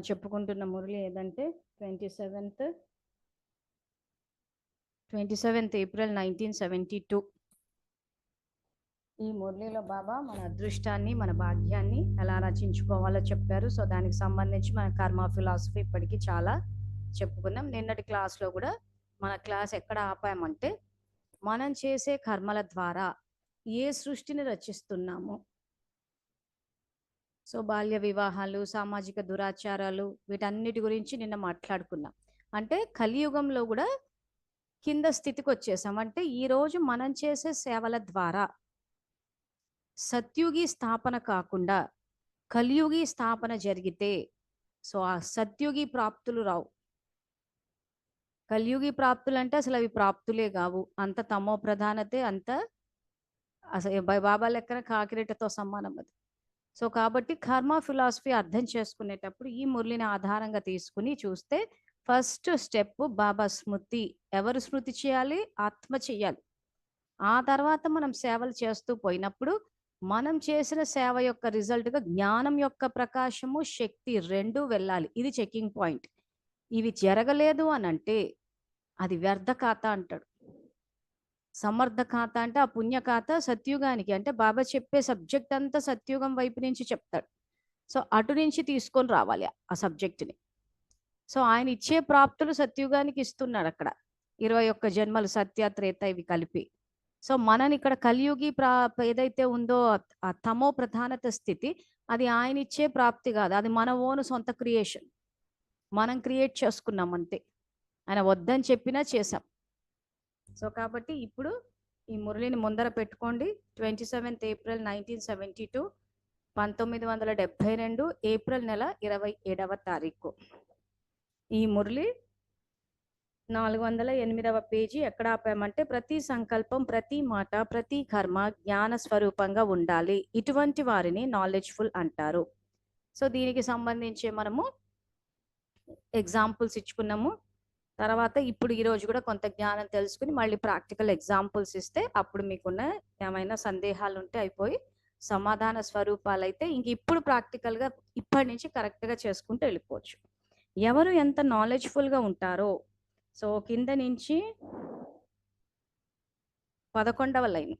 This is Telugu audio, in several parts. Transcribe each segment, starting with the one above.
చెప్పుకుంటున్న మురళి ఏదంటే 27th ఏప్రిల్ 1972. ఈ మురళిలో బాబా మన అదృష్టాన్ని, మన భాగ్యాన్ని ఎలా రచించుకోవాలో చెప్పారు. సో దానికి సంబంధించి మన కర్మ ఫిలాసఫీ ఇప్పటికీ చాలా చెప్పుకున్నాం. నిన్నటి క్లాస్లో కూడా మన క్లాస్ ఎక్కడ ఆపామంటే, మనం చేసే కర్మల ద్వారా ఏ సృష్టిని రచిస్తున్నాము. సో బాల్య వివాహాలు, సామాజిక దురాచారాలు, వీటన్నిటి గురించి నిన్న మాట్లాడుకున్నాం. అంటే కలియుగంలో కూడా కింద స్థితికి వచ్చేసాం. అంటే ఈరోజు మనం చేసే సేవల ద్వారా సత్యుగి స్థాపన కాకుండా కలియుగి స్థాపన జరిగితే, సో ఆ సత్యుగి ప్రాప్తులు రావు. కలియుగి ప్రాప్తులు అంటే అసలు అవి ప్రాప్తులే కావు. అంత తమో ప్రధానతే, అంత అసలు బాబా లెక్కన కాకిరెట్టతో సమానం అది. సో కాబట్టి కర్మ ఫిలాసఫీ అర్థం చేసుకునేటప్పుడు ఈ మురళిని ఆధారంగా తీసుకుని చూస్తే, ఫస్ట్ స్టెప్ బాబా స్మృతి. ఎవరు స్మృతి చేయాలి? ఆత్మ చేయాలి. ఆ తర్వాత మనం సేవలు చేస్తూ పోయినప్పుడు మనం చేసిన సేవ యొక్క రిజల్ట్గా జ్ఞానం యొక్క ప్రకాశము, శక్తి రెండు వెళ్ళాలి. ఇది చెకింగ్ పాయింట్. ఇవి జరగలేదు అని అంటే అది వ్యర్థ ఖాతా అంటాడు. సమర్థ ఖాతా అంటే ఆ పుణ్య ఖాతా సత్యుగానికి. అంటే బాబా చెప్పే సబ్జెక్ట్ అంతా సత్యుగం వైపు నుంచి చెప్తాడు. సో అటు నుంచి తీసుకొని రావాలి ఆ సబ్జెక్ట్ని. సో ఆయన ఇచ్చే ప్రాప్తులు సత్యుగానికి ఇస్తున్నాడు అక్కడ. 21 జన్మలు సత్య త్రేత ఇవి కలిపి. సో మనని ఇక్కడ కలియుగి ఏదైతే ఉందో ఆ తమో ప్రధానత స్థితి, అది ఆయన ఇచ్చే ప్రాప్తి కాదు. అది మన ఓను సొంత క్రియేషన్. మనం క్రియేట్ చేసుకున్నాం అంతే. ఆయన వద్దని చెప్పినా చేసాం. సో కాబట్టి ఇప్పుడు ఈ మురళిని ముందర పెట్టుకోండి. 27th ఏప్రిల్ 1972, 1972 ఏప్రిల్ నెల 27వ తారీఖు. ఈ మురళి 408వ పేజీ. ఎక్కడ ఆపామంటే, ప్రతి సంకల్పం, ప్రతి మాట, ప్రతి కర్మ జ్ఞాన స్వరూపంగా ఉండాలి. ఇటువంటి వారిని నాలెడ్జ్ఫుల్ అంటారు. సో దీనికి సంబంధించి మనము ఎగ్జాంపుల్స్ ఇచ్చుకున్నాము. తర్వాత ఇప్పుడు ఈరోజు కూడా కొంత జ్ఞానం తెలుసుకుని మళ్ళీ ప్రాక్టికల్ ఎగ్జాంపుల్స్ ఇస్తే అప్పుడు మీకున్న ఏమైనా సందేహాలు ఉంటే అయిపోయి సమాధాన స్వరూపాలు అయితే ఇంక ఇప్పుడు ప్రాక్టికల్గా ఇప్పటి నుంచి కరెక్ట్గా చేసుకుంటూ వెళ్ళిపోవచ్చు. ఎవరు ఎంత నాలెడ్జ్ఫుల్గా ఉంటారో, సో కింద నుంచి 11వ లైన్.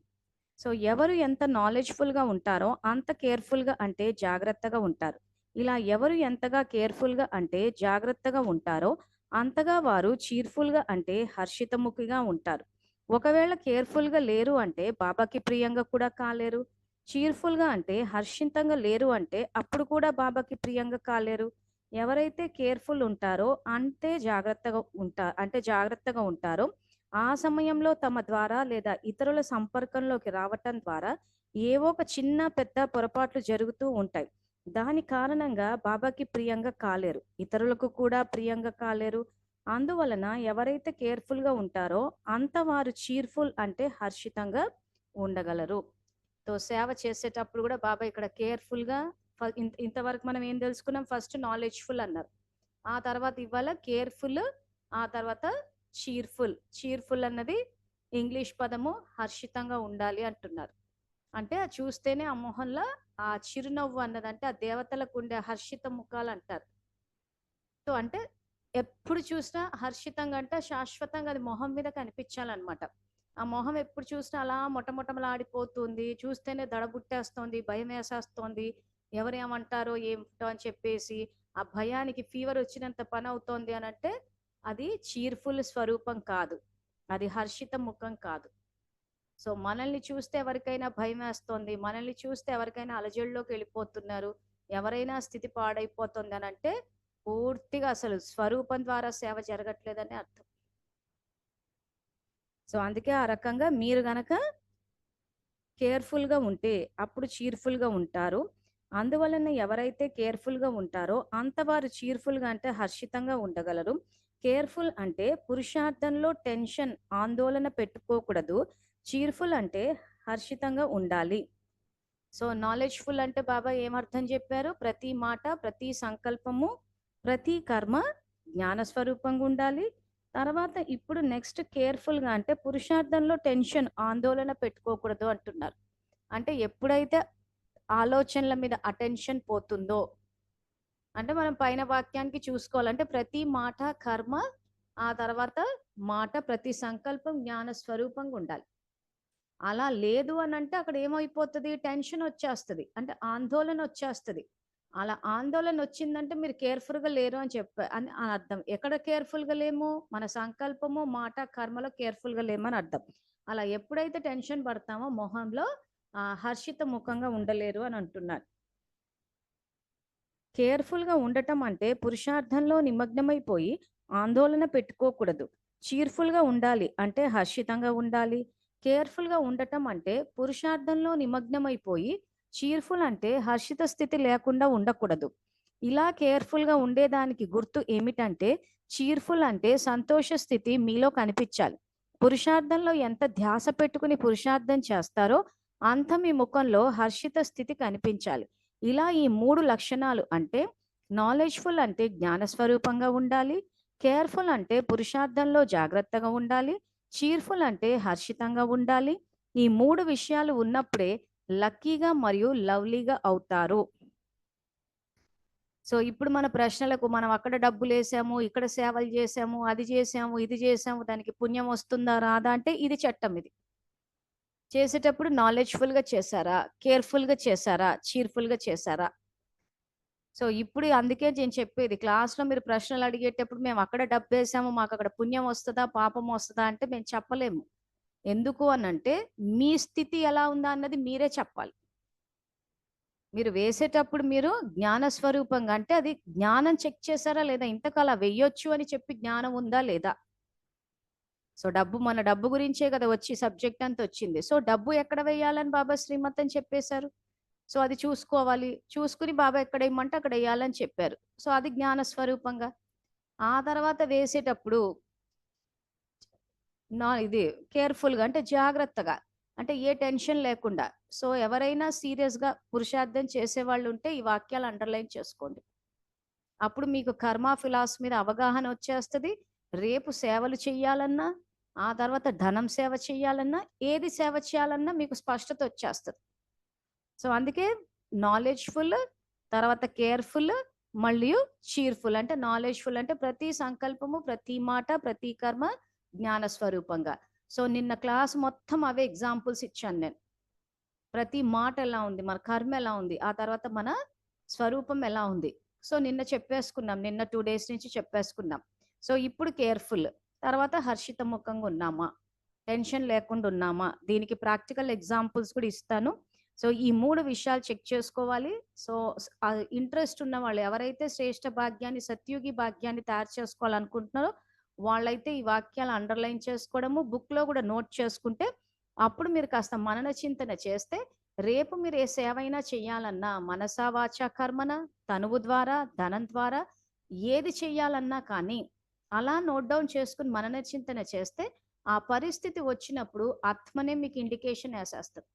సో ఎవరు ఎంత నాలెడ్జ్ఫుల్గా ఉంటారో అంత కేర్ఫుల్గా అంటే జాగ్రత్తగా ఉంటారు. ఇలా ఎవరు ఎంతగా కేర్ఫుల్గా అంటే జాగ్రత్తగా ఉంటారో అంతగా వారు చీర్ఫుల్గా అంటే హర్షితముఖిగా ఉంటారు. ఒకవేళ కేర్ఫుల్గా లేరు అంటే బాబాకి ప్రియంగా కూడా కాలేరు. చీర్ఫుల్గా అంటే హర్షితంగా లేరు అంటే అప్పుడు కూడా బాబాకి ప్రియంగా కాలేరు. ఎవరైతే కేర్ఫుల్ ఉంటారో జాగ్రత్తగా ఉంటారో ఆ సమయంలో తమ ద్వారా లేదా ఇతరుల సంపర్కంలోకి రావటం ద్వారా ఏవో ఒక చిన్న పెద్ద పొరపాట్లు జరుగుతూ ఉంటాయి. దాని కారణంగా బాబాకి ప్రియంగా కాలేరు, ఇతరులకు కూడా ప్రియంగా కాలేరు. అందువలన ఎవరైతే కేర్ఫుల్గా ఉంటారో అంత వారు చీర్ఫుల్ అంటే హర్షితంగా ఉండగలరు. సో సేవ చేసేటప్పుడు కూడా బాబా ఇక్కడ కేర్ఫుల్గా, ఇంతవరకు మనం ఏం తెలుసుకున్నాం? ఫస్ట్ నాలెడ్జ్ఫుల్ అన్నారు, ఆ తర్వాత ఇవాళ కేర్ఫుల్, ఆ తర్వాత చీర్ఫుల్. చీర్ఫుల్ అన్నది ఇంగ్లీష్ పదము, హర్షితంగా ఉండాలి అంటున్నారు. అంటే అది చూస్తేనే ఆ మొహంలో ఆ చిరునవ్వు అన్నదంటే ఆ దేవతలకు ఉండే హర్షిత ముఖాలు అంటారు. సో అంటే ఎప్పుడు చూసినా హర్షితంగా అంటే శాశ్వతంగా అది మొహం మీద కనిపించాలన్నమాట. ఆ మొహం ఎప్పుడు చూసినా అలా మొట్టమొట్టమలాడిపోతుంది, చూస్తేనే దడబుట్టేస్తోంది, భయం వేసేస్తోంది, ఎవరేమంటారో ఏమిటో అని చెప్పేసి ఆ భయానికి ఫీవర్ వచ్చినంత పని అవుతోంది అని అంటే అది చీర్ఫుల్ స్వరూపం కాదు, అది హర్షిత ముఖం కాదు. సో మనల్ని చూస్తే ఎవరికైనా భయం వేస్తోంది, మనల్ని చూస్తే ఎవరికైనా అలజడిలోకి వెళ్ళిపోతున్నారు, ఎవరైనా స్థితి పాడైపోతుంది అని అంటే పూర్తిగా అసలు స్వరూపం ద్వారా సేవ జరగట్లేదని అర్థం. సో అందుకే ఆ రకంగా మీరు గనక కేర్ఫుల్గా ఉంటే అప్పుడు చీర్ఫుల్గా ఉంటారు. అందువలన ఎవరైతే కేర్ఫుల్గా ఉంటారో అంతవారు చీర్ఫుల్గా అంటే హర్షితంగా ఉండగలరు. కేర్ఫుల్ అంటే పురుషార్థంలో టెన్షన్, ఆందోళన పెట్టుకోకూడదు. చీర్ఫుల్ అంటే హర్షితంగా ఉండాలి. సో నాలెడ్జ్ఫుల్ అంటే బాబా ఏమర్థం చెప్పారు? ప్రతి మాట, ప్రతి సంకల్పము, ప్రతి కర్మ జ్ఞానస్వరూపంగా ఉండాలి. తర్వాత ఇప్పుడు నెక్స్ట్ కేర్ఫుల్గా అంటే పురుషార్థంలో టెన్షన్, ఆందోళన పెట్టుకోకూడదు అంటున్నారు. అంటే ఎప్పుడైతే ఆలోచనల మీద అటెన్షన్ పోతుందో, అంటే మనం పైన వాక్యానికి చూసుకోవాలంటే ప్రతి మాట కర్మ, ఆ తర్వాత మాట ప్రతి సంకల్పం జ్ఞాన స్వరూపంగా ఉండాలి. అలా లేదు అని అంటే అక్కడ ఏమైపోతుంది, టెన్షన్ వచ్చేస్తుంది, అంటే ఆందోళన వచ్చేస్తుంది. అలా ఆందోళన వచ్చిందంటే మీరు కేర్ఫుల్గా లేరు అని అని అర్థం. ఎక్కడ కేర్ఫుల్గా లేము, మన సంకల్పము మాట కర్మలో కేర్ఫుల్గా లేమని అర్థం. అలా ఎప్పుడైతే టెన్షన్ పడతామో మొహంలో హర్షిత ముఖంగా ఉండలేరు అని అంటున్నారు. కేర్ఫుల్గా ఉండటం అంటే పురుషార్థంలో నిమగ్నమైపోయి ఆందోళన పెట్టుకోకూడదు. చీర్ఫుల్గా ఉండాలి అంటే హర్షితంగా ఉండాలి. కేర్ఫుల్గా ఉండటం అంటే పురుషార్థంలో నిమగ్నమైపోయి చీర్ఫుల్ అంటే హర్షిత స్థితి లేకుండా ఉండకూడదు. ఇలా కేర్ఫుల్గా ఉండేదానికి గుర్తు ఏమిటంటే చీర్ఫుల్ అంటే సంతోష స్థితి మీలో కనిపించాలి. పురుషార్థంలో ఎంత ధ్యాస పెట్టుకుని పురుషార్థం చేస్తారో అంత మీ ముఖంలో హర్షిత స్థితి కనిపించాలి. ఇలా ఈ 3 లక్షణాలు అంటే నాలెడ్జ్ఫుల్ అంటే జ్ఞానస్వరూపంగా ఉండాలి, కేర్ఫుల్ అంటే పురుషార్థంలో జాగ్రత్తగా ఉండాలి, చీర్ఫుల్ అంటే హర్షితంగా ఉండాలి. ఈ 3 విషయాలు ఉన్నప్పుడే లక్కీగా మరియు లవ్లీగా అవుతారు. సో ఇప్పుడు మన ప్రశ్నలకు మనం అక్కడ డబ్బులు వేసాము, ఇక్కడ సేవలు చేసాము, అది చేసాము, ఇది చేసాము, దానికి పుణ్యం వస్తుందా రాదా అంటే ఇది చట్టం. ఇది చేసేటప్పుడు నాలెడ్జ్ఫుల్గా చేశారా, కేర్ఫుల్గా చేశారా, చీర్ఫుల్గా చేశారా. సో ఇప్పుడు అందుకే నేను చెప్పేది, క్లాస్లో మీరు ప్రశ్నలు అడిగేటప్పుడు మేము అక్కడ డబ్బు వేసాము, మాకు అక్కడ పుణ్యం వస్తుందా పాపం వస్తుందా అంటే మేము చెప్పలేము. ఎందుకు అనంటే మీ స్థితి ఎలా ఉందా అన్నది మీరే చెప్పాలి. మీరు వేసేటప్పుడు మీరు జ్ఞాన స్వరూపంగా అంటే అది జ్ఞానం చెక్ చేశారా లేదా, ఇంతకాల వెయ్యొచ్చు అని చెప్పి జ్ఞానం ఉందా లేదా. సో మన డబ్బు గురించే కదా వచ్చి సబ్జెక్ట్ అంతా వచ్చింది. సో డబ్బు ఎక్కడ వేయాలని బాబా శ్రీమత్ అని చెప్పేశారు. సో అది చూసుకోవాలి, చూసుకుని బాబా ఎక్కడ వేయమంటే అక్కడ వేయాలని చెప్పారు. సో అది జ్ఞాన స్వరూపంగా. ఆ తర్వాత వేసేటప్పుడు ఇది కేర్ఫుల్గా అంటే జాగ్రత్తగా, అంటే ఏ టెన్షన్ లేకుండా. సో ఎవరైనా సీరియస్గా పురుషార్థం చేసేవాళ్ళు ఉంటే ఈ వాక్యాలు అండర్లైన్ చేసుకోండి. అప్పుడు మీకు కర్మ ఫిలాసఫీ మీద అవగాహన వచ్చేస్తుంది. రేపు సేవలు చెయ్యాలన్నా, ఆ తర్వాత ధనం సేవ చేయాలన్నా, ఏది సేవ చేయాలన్నా మీకు స్పష్టత వచ్చేస్తుంది. సో అందుకే నాలెడ్జ్ఫుల్, తర్వాత కేర్ఫుల్, మళ్ళీ చీర్ఫుల్. అంటే నాలెడ్జ్ఫుల్ అంటే ప్రతి సంకల్పము ప్రతి మాట ప్రతి కర్మ జ్ఞాన స్వరూపంగా. సో నిన్న క్లాస్ మొత్తం అవే ఎగ్జాంపుల్స్ ఇచ్చాను నేను. ప్రతి మాట ఎలా ఉంది, మన కర్మ ఎలా ఉంది, ఆ తర్వాత మన స్వరూపం ఎలా ఉంది. సో నిన్న చెప్పేసుకున్నాం, నిన్న 2 days నుంచి చెప్పేసుకున్నాం. సో ఇప్పుడు కేర్ఫుల్, తర్వాత హర్షిత ముఖంగా ఉన్నామా, టెన్షన్ లేకుండా ఉన్నామా, దీనికి ప్రాక్టికల్ ఎగ్జాంపుల్స్ కూడా ఇస్తాను. సో ఈ 3 విషయాలు చెక్ చేసుకోవాలి. సో ఇంట్రెస్ట్ ఉన్న వాళ్ళు ఎవరైతే శ్రేష్ఠ భాగ్యాన్ని సత్యుగి భాగ్యాన్ని తయారు చేసుకోవాలనుకుంటున్నారో వాళ్ళైతే ఈ వాక్యాలు అండర్లైన్ చేసుకోవడము, బుక్లో కూడా నోట్ చేసుకుంటే అప్పుడు మీరు కాస్త మనన చింతన చేస్తే రేపు మీరు ఏ సేవ అయినా చేయాలన్నా మనసా వాచ కర్మన, తనువు ద్వారా ధనం ద్వారా ఏది చెయ్యాలన్నా కానీ అలా నోట్ డౌన్ చేసుకుని మనన చింతన చేస్తే ఆ పరిస్థితి వచ్చినప్పుడు ఆత్మనే మీకు ఇండికేషన్ వేసేస్తుంది.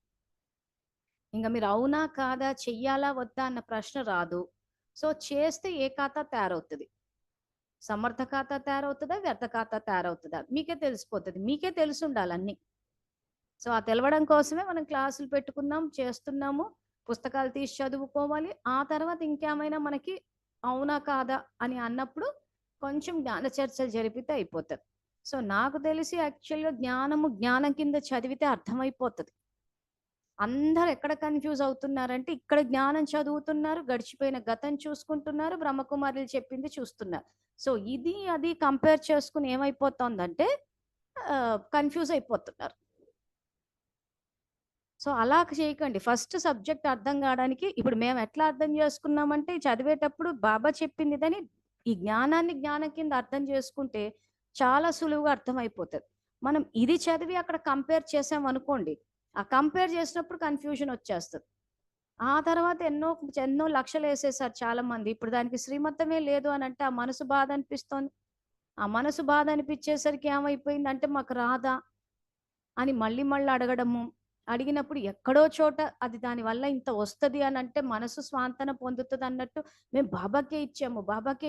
ఇంకా మీరు అవునా కాదా, చెయ్యాలా వద్దా అన్న ప్రశ్న రాదు. సో చేస్తే ఏ ఖాతా తయారవుతుంది, సమర్థ ఖాతా తయారవుతుందా, వ్యర్థ ఖాతా తయారవుతుందా మీకే తెలిసిపోతుంది. మీకే తెలిసి ఉండాలి అన్ని. సో ఆ తెలవడం కోసమే మనం క్లాసులు పెట్టుకున్నాం, చేస్తున్నాము, పుస్తకాలు తీసి చదువుకోవాలి. ఆ తర్వాత ఇంకేమైనా మనకి అవునా కాదా అని అన్నప్పుడు కొంచెం జ్ఞాన చర్చలు జరిపితే అయిపోతుంది. సో నాకు తెలిసి యాక్చువల్గా జ్ఞానం కింద చదివితే అర్థమైపోతుంది. అందరు ఎక్కడ కన్ఫ్యూజ్ అవుతున్నారంటే ఇక్కడ జ్ఞానం చదువుతున్నారు, గడిచిపోయిన గతం చూసుకుంటున్నారు, బ్రహ్మకుమారులు చెప్పింది చూస్తున్నారు. సో ఇది అది కంపేర్ చేసుకుని ఏమైపోతుందంటే కన్ఫ్యూజ్ అయిపోతున్నారు. సో అలా చేయకండి. ఫస్ట్ సబ్జెక్ట్ అర్థం కావడానికి ఇప్పుడు మేము ఎట్లా అర్థం చేసుకున్నామంటే చదివేటప్పుడు బాబా చెప్పిందిదని ఈ జ్ఞానాన్ని జ్ఞానం కింద అర్థం చేసుకుంటే చాలా సులువుగా అర్థమైపోతుంది. మనం ఇది చదివి అక్కడ కంపేర్ చేసాం అనుకోండి, ఆ కంపేర్ చేసినప్పుడు కన్ఫ్యూజన్ వచ్చేస్తుంది. ఆ తర్వాత ఎన్నో ఎన్నో లక్షలు వేసేసారు చాలా మంది. ఇప్పుడు దానికి శ్రీమతమే లేదు అని అంటే ఆ మనసు బాధ అనిపిస్తోంది. ఆ మనసు బాధ అనిపించేసరికి ఏమైపోయింది అంటే మాకు రాదా అని మళ్ళీ అడగడము. అడిగినప్పుడు ఎక్కడో చోట అది దానివల్ల ఇంత వస్తుంది అని అంటే మనసు స్వాంతన పొందుతుంది అన్నట్టు మేము బాబాకే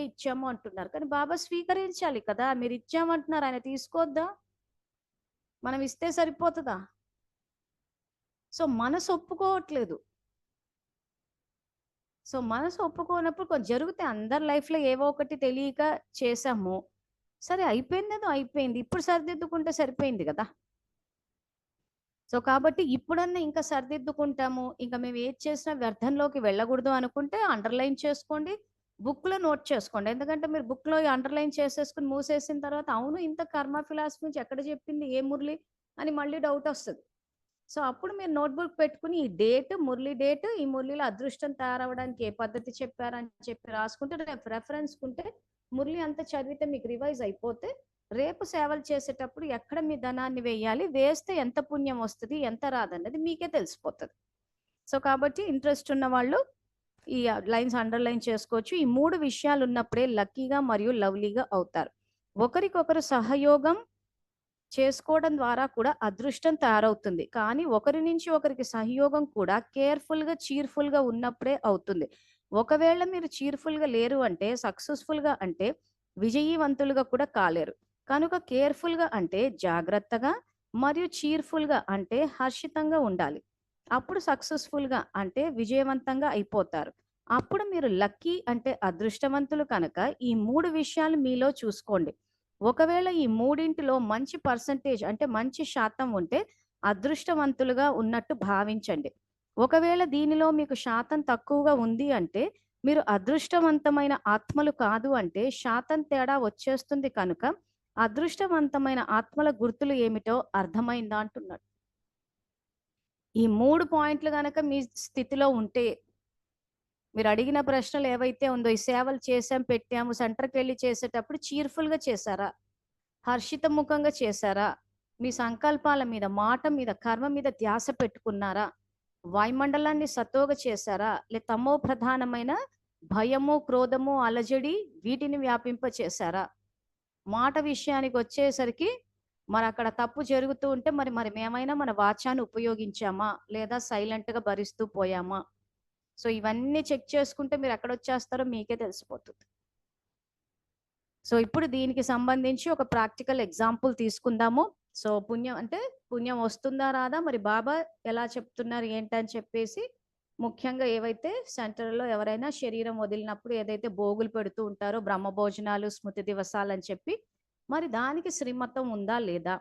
ఇచ్చాము అంటున్నారు. కానీ బాబా స్వీకరించాలి కదా, మీరు ఇచ్చామంటున్నారు, ఆయన తీసుకోద్దా, మనం ఇస్తే సరిపోతుందా. సో మనసు ఒప్పుకోవట్లేదు. సో మనసు ఒప్పుకోనప్పుడు కొంచెం జరుగుతాయి. అందరి లైఫ్‌లో ఏవో ఒకటి తెలియక చేశాము. సరే అయిపోయిందేదో అయిపోయింది. ఇప్పుడు సరిదిద్దుకుంటే సరిపోయింది గదా! సో కాబట్టి ఇప్పుడన్నా ఇంకా సరిదిద్దుకుంటాము. ఇంక మేము ఏది చేసినా వ్యర్థంలోకి వెళ్ళకూడదు అనుకుంటే అండర్‌లైన్ చేసుకోండి. బుక్‌లో నోట్ చేసుకోండి. ఎందుకంటే మీరు బుక్‌లో అండర్‌లైన్ చేసేసుకొని మూసేసిన తర్వాత అవును ఇంత కర్మ ఫిలాసఫీ నుంచి ఎక్కడ చెప్పింది ఏ మురళి అని మళ్ళీ డౌటొస్తది. సో అప్పుడు మీరు నోట్‌బుక్ పెట్టుకొని ఈ డేట్, మురళి డేట్, ఈ మురళిలో అదృష్టం తయారవ్వడానికి ఏ పద్ధతి చెప్పారని చెప్పి రాసుకుంటే రేపు రెఫరెన్స్‌కుంటే మురళి అంతా చదివితే మీకు రివైజ్ అయిపోతే రేపు సేవలు చేసేటప్పుడు ఎక్కడ మీ ధనాన్ని వేయాలి, వేస్తే ఎంత పుణ్యం వస్తది, ఎంత రాదన్నది మీకే తెలిసిపోతది. సో కాబట్టి ఇంట్రెస్ట్ ఉన్న వాళ్ళు ఈ లైన్స్ అండర్‌లైన్ చేసుకోవచ్చు. ఈ 3 విషయాలు ఉన్నప్పుడే లక్కీగా మరియు లవ్లీగా అవుతారు. ఒకరికొకరు సహయోగం చేసుకోవడం ద్వారా కూడా అదృష్టం తయారవుతుంది. కానీ ఒకరి నుంచి ఒకరికి సహయోగం కూడా కేర్‌ఫుల్‌గా, చీర్‌ఫుల్‌గా ఉన్నప్పుడే అవుతుంది. ఒకవేళ మీరు చీర్‌ఫుల్‌గా లేరు అంటే, సక్సెస్‌ఫుల్‌గా అంటే విజయీవంతులుగా కూడా కాలేరు. కనుక కేర్‌ఫుల్‌గా అంటే జాగ్రత్తగా మరియు చీర్‌ఫుల్‌గా అంటే హర్షితంగా ఉండాలి. అప్పుడు సక్సెస్‌ఫుల్‌గా అంటే విజయవంతంగా అయిపోతారు. అప్పుడు మీరు లక్కీ అంటే అదృష్టవంతులు కనుక ఈ 3 విషయాలు మీలో చూసుకోండి. ఒకవేళ ఈ మూడింటిలో మంచి పర్సెంటేజ్ అంటే మంచి శాతం ఉంటే అదృష్టవంతులుగా ఉన్నట్టు భావించండి. ఒకవేళ దీనిలో మీకు శాతం తక్కువగా ఉంది అంటే మీరు అదృష్టవంతమైన ఆత్మలు కాదు అంటే శాతం తేడా వచ్చేస్తుంది కనుక అదృష్టవంతమైన ఆత్మల గుర్తులు ఏమిటో అర్థమైందా అంటున్నాడు. ఈ 3 పాయింట్లు గనక మీ స్థితిలో ఉంటే మీరు అడిగిన ప్రశ్నలు ఏవైతే ఉందో ఈ సేవలు చేసాం, పెట్టాము, సెంటర్‌కెళ్ళి చేసేటప్పుడు చీర్‌ఫుల్‌గా చేశారా? హర్షితముఖంగా చేశారా? మీ సంకల్పాల మీద, మాట మీద, కర్మ మీద ధ్యాస పెట్టుకున్నారా? వాయుమండలాన్ని సతోగా చేశారా? తమో ప్రధానమైన భయము, క్రోధము, అలజడి వీటిని వ్యాపింపచేశారా? మాట విషయానికొచ్చేసరికి మరక్కడ తప్పు జరుగుతూ ఉంటే మరి మేమైనా మన వాచాన్ని ఉపయోగించామా? లేదా సైలెంట్‌గా భరిస్తూ పోయామా? సో ఇవన్నీ చెక్ చేసుకుంటే మీరెక్కడొచ్చేస్తారో మీకే తెలిసిపోతుంది. సో ఇప్పుడు దీనికి సంబంధించి ఒక ప్రాక్టికల్ ఎగ్జాంపుల్ తీసుకుందాము. సో పుణ్యం అంటే పుణ్యం వస్తుందా రాదా మరి బాబా ఎలా చెప్తున్నారు ఏంటని చెప్పేసి ముఖ్యంగా ఏవైతే సెంటర్‌లో ఎవరైనా శరీరం వదిలినప్పుడు ఏదైతే భోగులు పెడుతూ ఉంటారో బ్రహ్మ భోజనాలు, స్మృతి దివసాలని చెప్పి మరి దానికి శ్రీమతం ఉందా లేదా?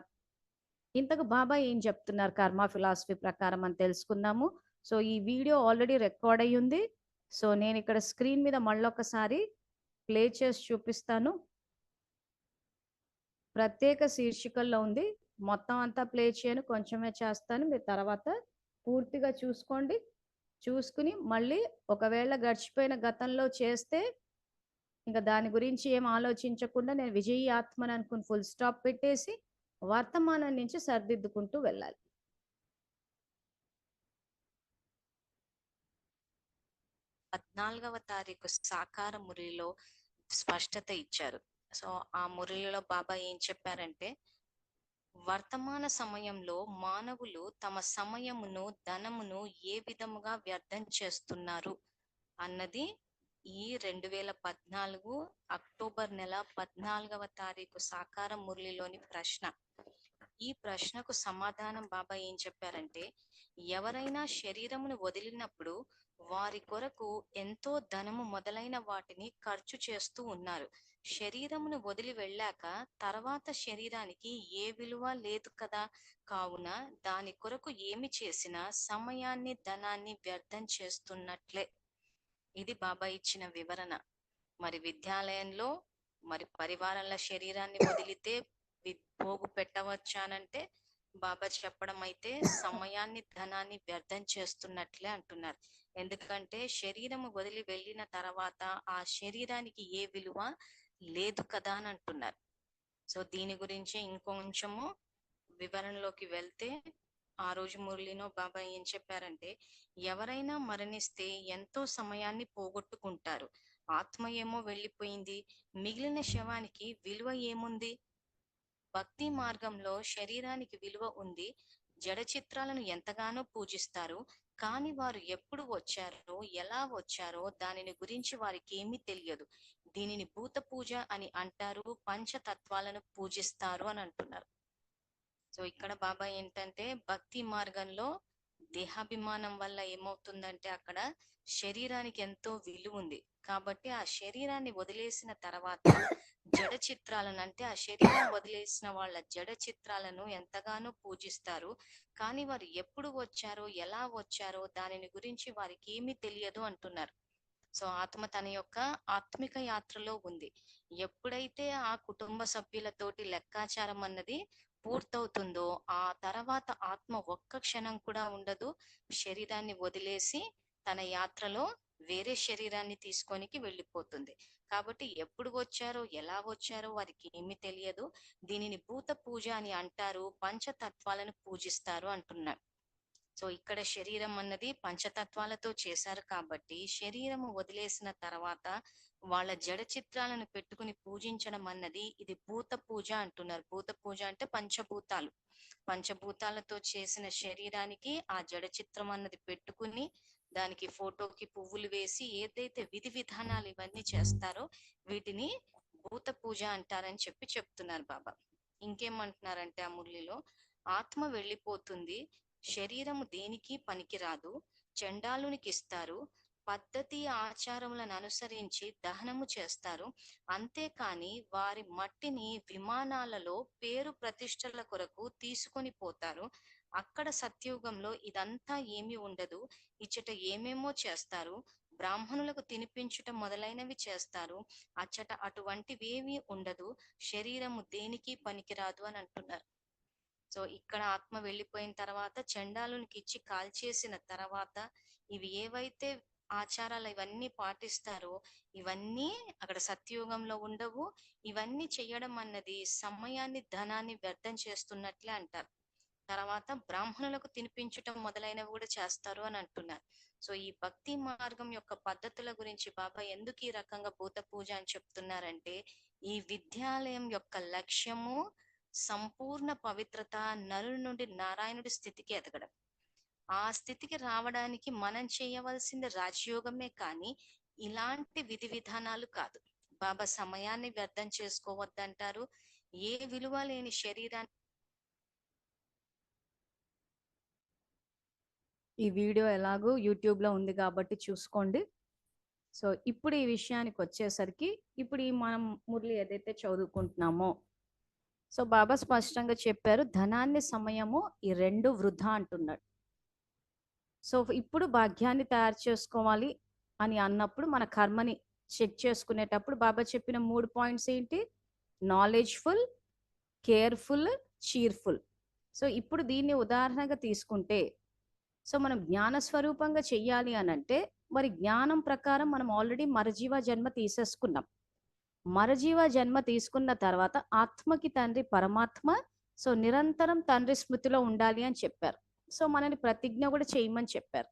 ఇంతకు బాబా ఏం చెప్తున్నారు కర్మ ఫిలాసఫీ ప్రకారం అని తెలుసుకుందాము. సో ఈ వీడియో ఆల్రెడీ రికార్డ్ అయ్యి ఉంది. సో నేను ఇక్కడ స్క్రీన్ మీద మళ్ళొకసారి ప్లే చేసి చూపిస్తాను. ప్రత్యేక శీర్షికల్లో ఉంది. మొత్తం అంతా ప్లే చేయను. కొంచెమే చేస్తాను. మీరు తర్వాత పూర్తిగా చూసుకోండి. చూసుకుని మళ్ళీ ఒకవేళ గడిచిపోయిన గతంలో చేస్తే ఇంక దాని గురించి ఏం ఆలోచించకుండా నేను విజయీ ఆత్మని అనుకుని ఫుల్ స్టాప్ పెట్టేసి వర్తమానం నుంచి సరిదిద్దుకుంటూ వెళ్ళాలి. 14వ తారీఖు సాకార మురళిలో స్పష్టత ఇచ్చారు. సో ఆ మురళిలో బాబా ఏం చెప్పారంటే, వర్తమాన సమయంలో మానవులు తమ సమయమును, ధనమును ఏ విధముగా వ్యర్థం చేస్తున్నారు అన్నది ఈ 2014 అక్టోబర్ నెల 14వ తారీఖు సాకార మురళిలోని ప్రశ్న. ఈ ప్రశ్నకు సమాధానం బాబా ఏం చెప్పారంటే, ఎవరైనా శరీరమును వదిలినప్పుడు వారి కొరకు ఎంతో ధనము మొదలైన వాటిని ఖర్చు చేస్తూ ఉన్నారు. శరీరమును వదిలి వెళ్ళాక తర్వాత శరీరానికి ఏ విలువ లేదు కదా. కావున దాని కొరకు ఏమి చేసినా సమయాన్ని, ధనాన్ని వ్యర్థం చేస్తున్నట్లే. ఇది బాబా ఇచ్చిన వివరణ. మరి విద్యాలయంలో మరి పరివారంలో శరీరాన్ని వదిలితే పోగు పెట్టవచ్చానంటే బాబా చెప్పడం అయితే సమయాన్ని, ధనాన్ని వ్యర్థం చేస్తున్నట్లే అంటున్నారు. ఎందుకంటే శరీరము వదిలి వెళ్ళిన తర్వాత ఆ శరీరానికి ఏ విలువ లేదు కదా అని అంటున్నారు. సో దీని గురించి ఇంకొంచెము వివరణలోకి వెళ్తే, ఆ రోజు మురళిలో బాబా ఏం చెప్పారంటే, ఎవరైనా మరణిస్తే ఎంతో సమయాన్ని పోగొట్టుకుంటారు. ఆత్మ ఏమో వెళ్ళిపోయింది, మిగిలిన శవానికి విలువ ఏముంది? భక్తి మార్గంలో శరీరానికి విలువ ఉంది. జడ చిత్రాలను ఎంతగానో పూజిస్తారు. కానీ వారు ఎప్పుడు వచ్చారో, ఎలా వచ్చారో దానిని గురించి వారికి ఏమీ తెలియదు. దీనిని భూత పూజ అని అంటారు, పంచతత్వాలను పూజిస్తారు అని అంటున్నారు. సో ఇక్కడ బాబా ఏంటంటే భక్తి మార్గంలో దేహాభిమానం వల్ల ఏమవుతుందంటే అక్కడ శరీరానికి ఎంతో విలువ ఉంది. కాబట్టి ఆ శరీరాన్ని వదిలేసిన తర్వాత జడ చిత్రాలను, అంటే ఆ శరీరం వదిలేసిన వాళ్ళ జడ చిత్రాలను ఎంతగానో పూజిస్తారు. కానీ వారు ఎప్పుడు వచ్చారో, ఎలా వచ్చారో దానిని గురించి వారికి ఏమీ తెలియదు అంటున్నారు. సో ఆత్మ తన యొక్క ఆత్మిక యాత్రలో ఉంది. ఎప్పుడైతే ఆ కుటుంబ సభ్యులతోటి లెక్కాచారం అన్నది పూర్తవుతుందో, ఆ తర్వాత ఆత్మ ఒక్క క్షణం కూడా ఉండదు. శరీరాన్ని వదిలేసి తన యాత్రలో వేరే శరీరాన్ని తీసుకొనికి వెళ్ళిపోతుంది. కాబట్టి ఎప్పుడు వచ్చారో, ఎలా వచ్చారో వారికి ఏమీ తెలియదు. దీనిని భూత పూజ అని అంటారు. పంచతత్వాలను పూజిస్తారు అంటున్నారు. సో ఇక్కడ శరీరం అన్నది పంచతత్వాలతో చేశారు కాబట్టి శరీరము వదిలేసిన తర్వాత వాళ్ళ జడ చిత్రాలను పెట్టుకుని పూజించడం అన్నది ఇది భూత పూజ అంటున్నారు. భూత పూజ అంటే పంచభూతాలు. పంచభూతాలతో చేసిన శరీరానికి ఆ జడ చిత్రం అన్నది పెట్టుకుని దానికి ఫోటోకి పువ్వులు వేసి ఏదైతే విధి విధానాలు ఇవన్నీ చేస్తారో వీటిని భూత పూజ అంటారని చెప్తున్నారు బాబా. ఇంకేమంటున్నారంటే ఆ మురళిలో, ఆత్మ వెళ్ళిపోతుంది, శరీరము దేనికి పనికిరాదు, చండాలునికి ఇస్తారు, పద్ధతి ఆచారములను అనుసరించి దహనము చేస్తారు. అంతేకాని వారి మట్టిని విమానాలలో పేరు ప్రతిష్టల కొరకు తీసుకొని పోతారు. అక్కడ సత్యయుగంలో ఇదంతా ఏమీ ఉండదు. ఇచ్చట ఏమేమో చేస్తారు. బ్రాహ్మణులకు తినిపించటం మొదలైనవి చేస్తారు. అచ్చట అటువంటివేమీ ఉండదు. శరీరము దేనికి పనికిరాదు అని అంటున్నారు. సో ఇక్కడ ఆత్మ వెళ్ళిపోయిన తర్వాత చండాలునికి ఇచ్చి కాల్చేసిన తర్వాత ఇవి ఏవైతే ఆచారాలు ఇవన్నీ పాటిస్తారో ఇవన్నీ అక్కడ సత్యయుగంలో ఉండవు. ఇవన్నీ చేయడం అన్నది సమయాన్ని, ధనాన్ని వ్యర్థం చేస్తున్నట్లే అంటారు. తర్వాత బ్రాహ్మణులకు తినిపించటం మొదలైనవి కూడా చేస్తారు అని అంటున్నారు. సో ఈ భక్తి మార్గం యొక్క పద్ధతుల గురించి బాబా ఎందుకు ఈ రకంగా భూత పూజ అని చెప్తున్నారంటే, ఈ విద్యాలయం యొక్క లక్ష్యము సంపూర్ణ పవిత్రత, నరుని నుండి నారాయణుడి స్థితికి ఎదగడం. ఆ స్థితికి రావడానికి మనం చేయవలసింది రాజయోగమే కానీ ఇలాంటి విధి విధానాలు కాదు. బాబా సమయాన్ని వ్యర్థం చేసుకోవద్దంటారు. ఏ విలువ లేని శరీరాన్ని. ఈ వీడియో ఎలాగో యూట్యూబ్లో ఉంది కాబట్టి చూసుకోండి. సో ఇప్పుడు ఈ విషయానికి వచ్చేసరికి ఇప్పుడు ఈ మనం మురళి ఏదైతే చదువుకుంటున్నామో, సో బాబా స్పష్టంగా చెప్పారు, ధనాన్ని, సమయము ఈ రెండు వృధా అంటున్నాడు. సో ఇప్పుడు భాగ్యాన్ని తయారు చేసుకోవాలి అని అన్నప్పుడు మన కర్మని చెక్ చేసుకునేటప్పుడు బాబా చెప్పిన 3 పాయింట్స్ ఏంటి? Knowledgeful, careful, cheerful. సో ఇప్పుడు దీన్ని ఉదాహరణగా తీసుకుంటే, సో మనం జ్ఞాన స్వరూపంగా చెయ్యాలి అని అంటే మరి జ్ఞానం ప్రకారం మనం ఆల్రెడీ మరజీవ జన్మ తీసేసుకున్నాం. మరజీవ జన్మ తీసుకున్న తర్వాత ఆత్మకి తండ్రి పరమాత్మ, సో నిరంతరం తండ్రి స్మృతిలో ఉండాలి అని చెప్పారు. సో మనని ప్రతిజ్ఞ కూడా చేయమని చెప్పారు.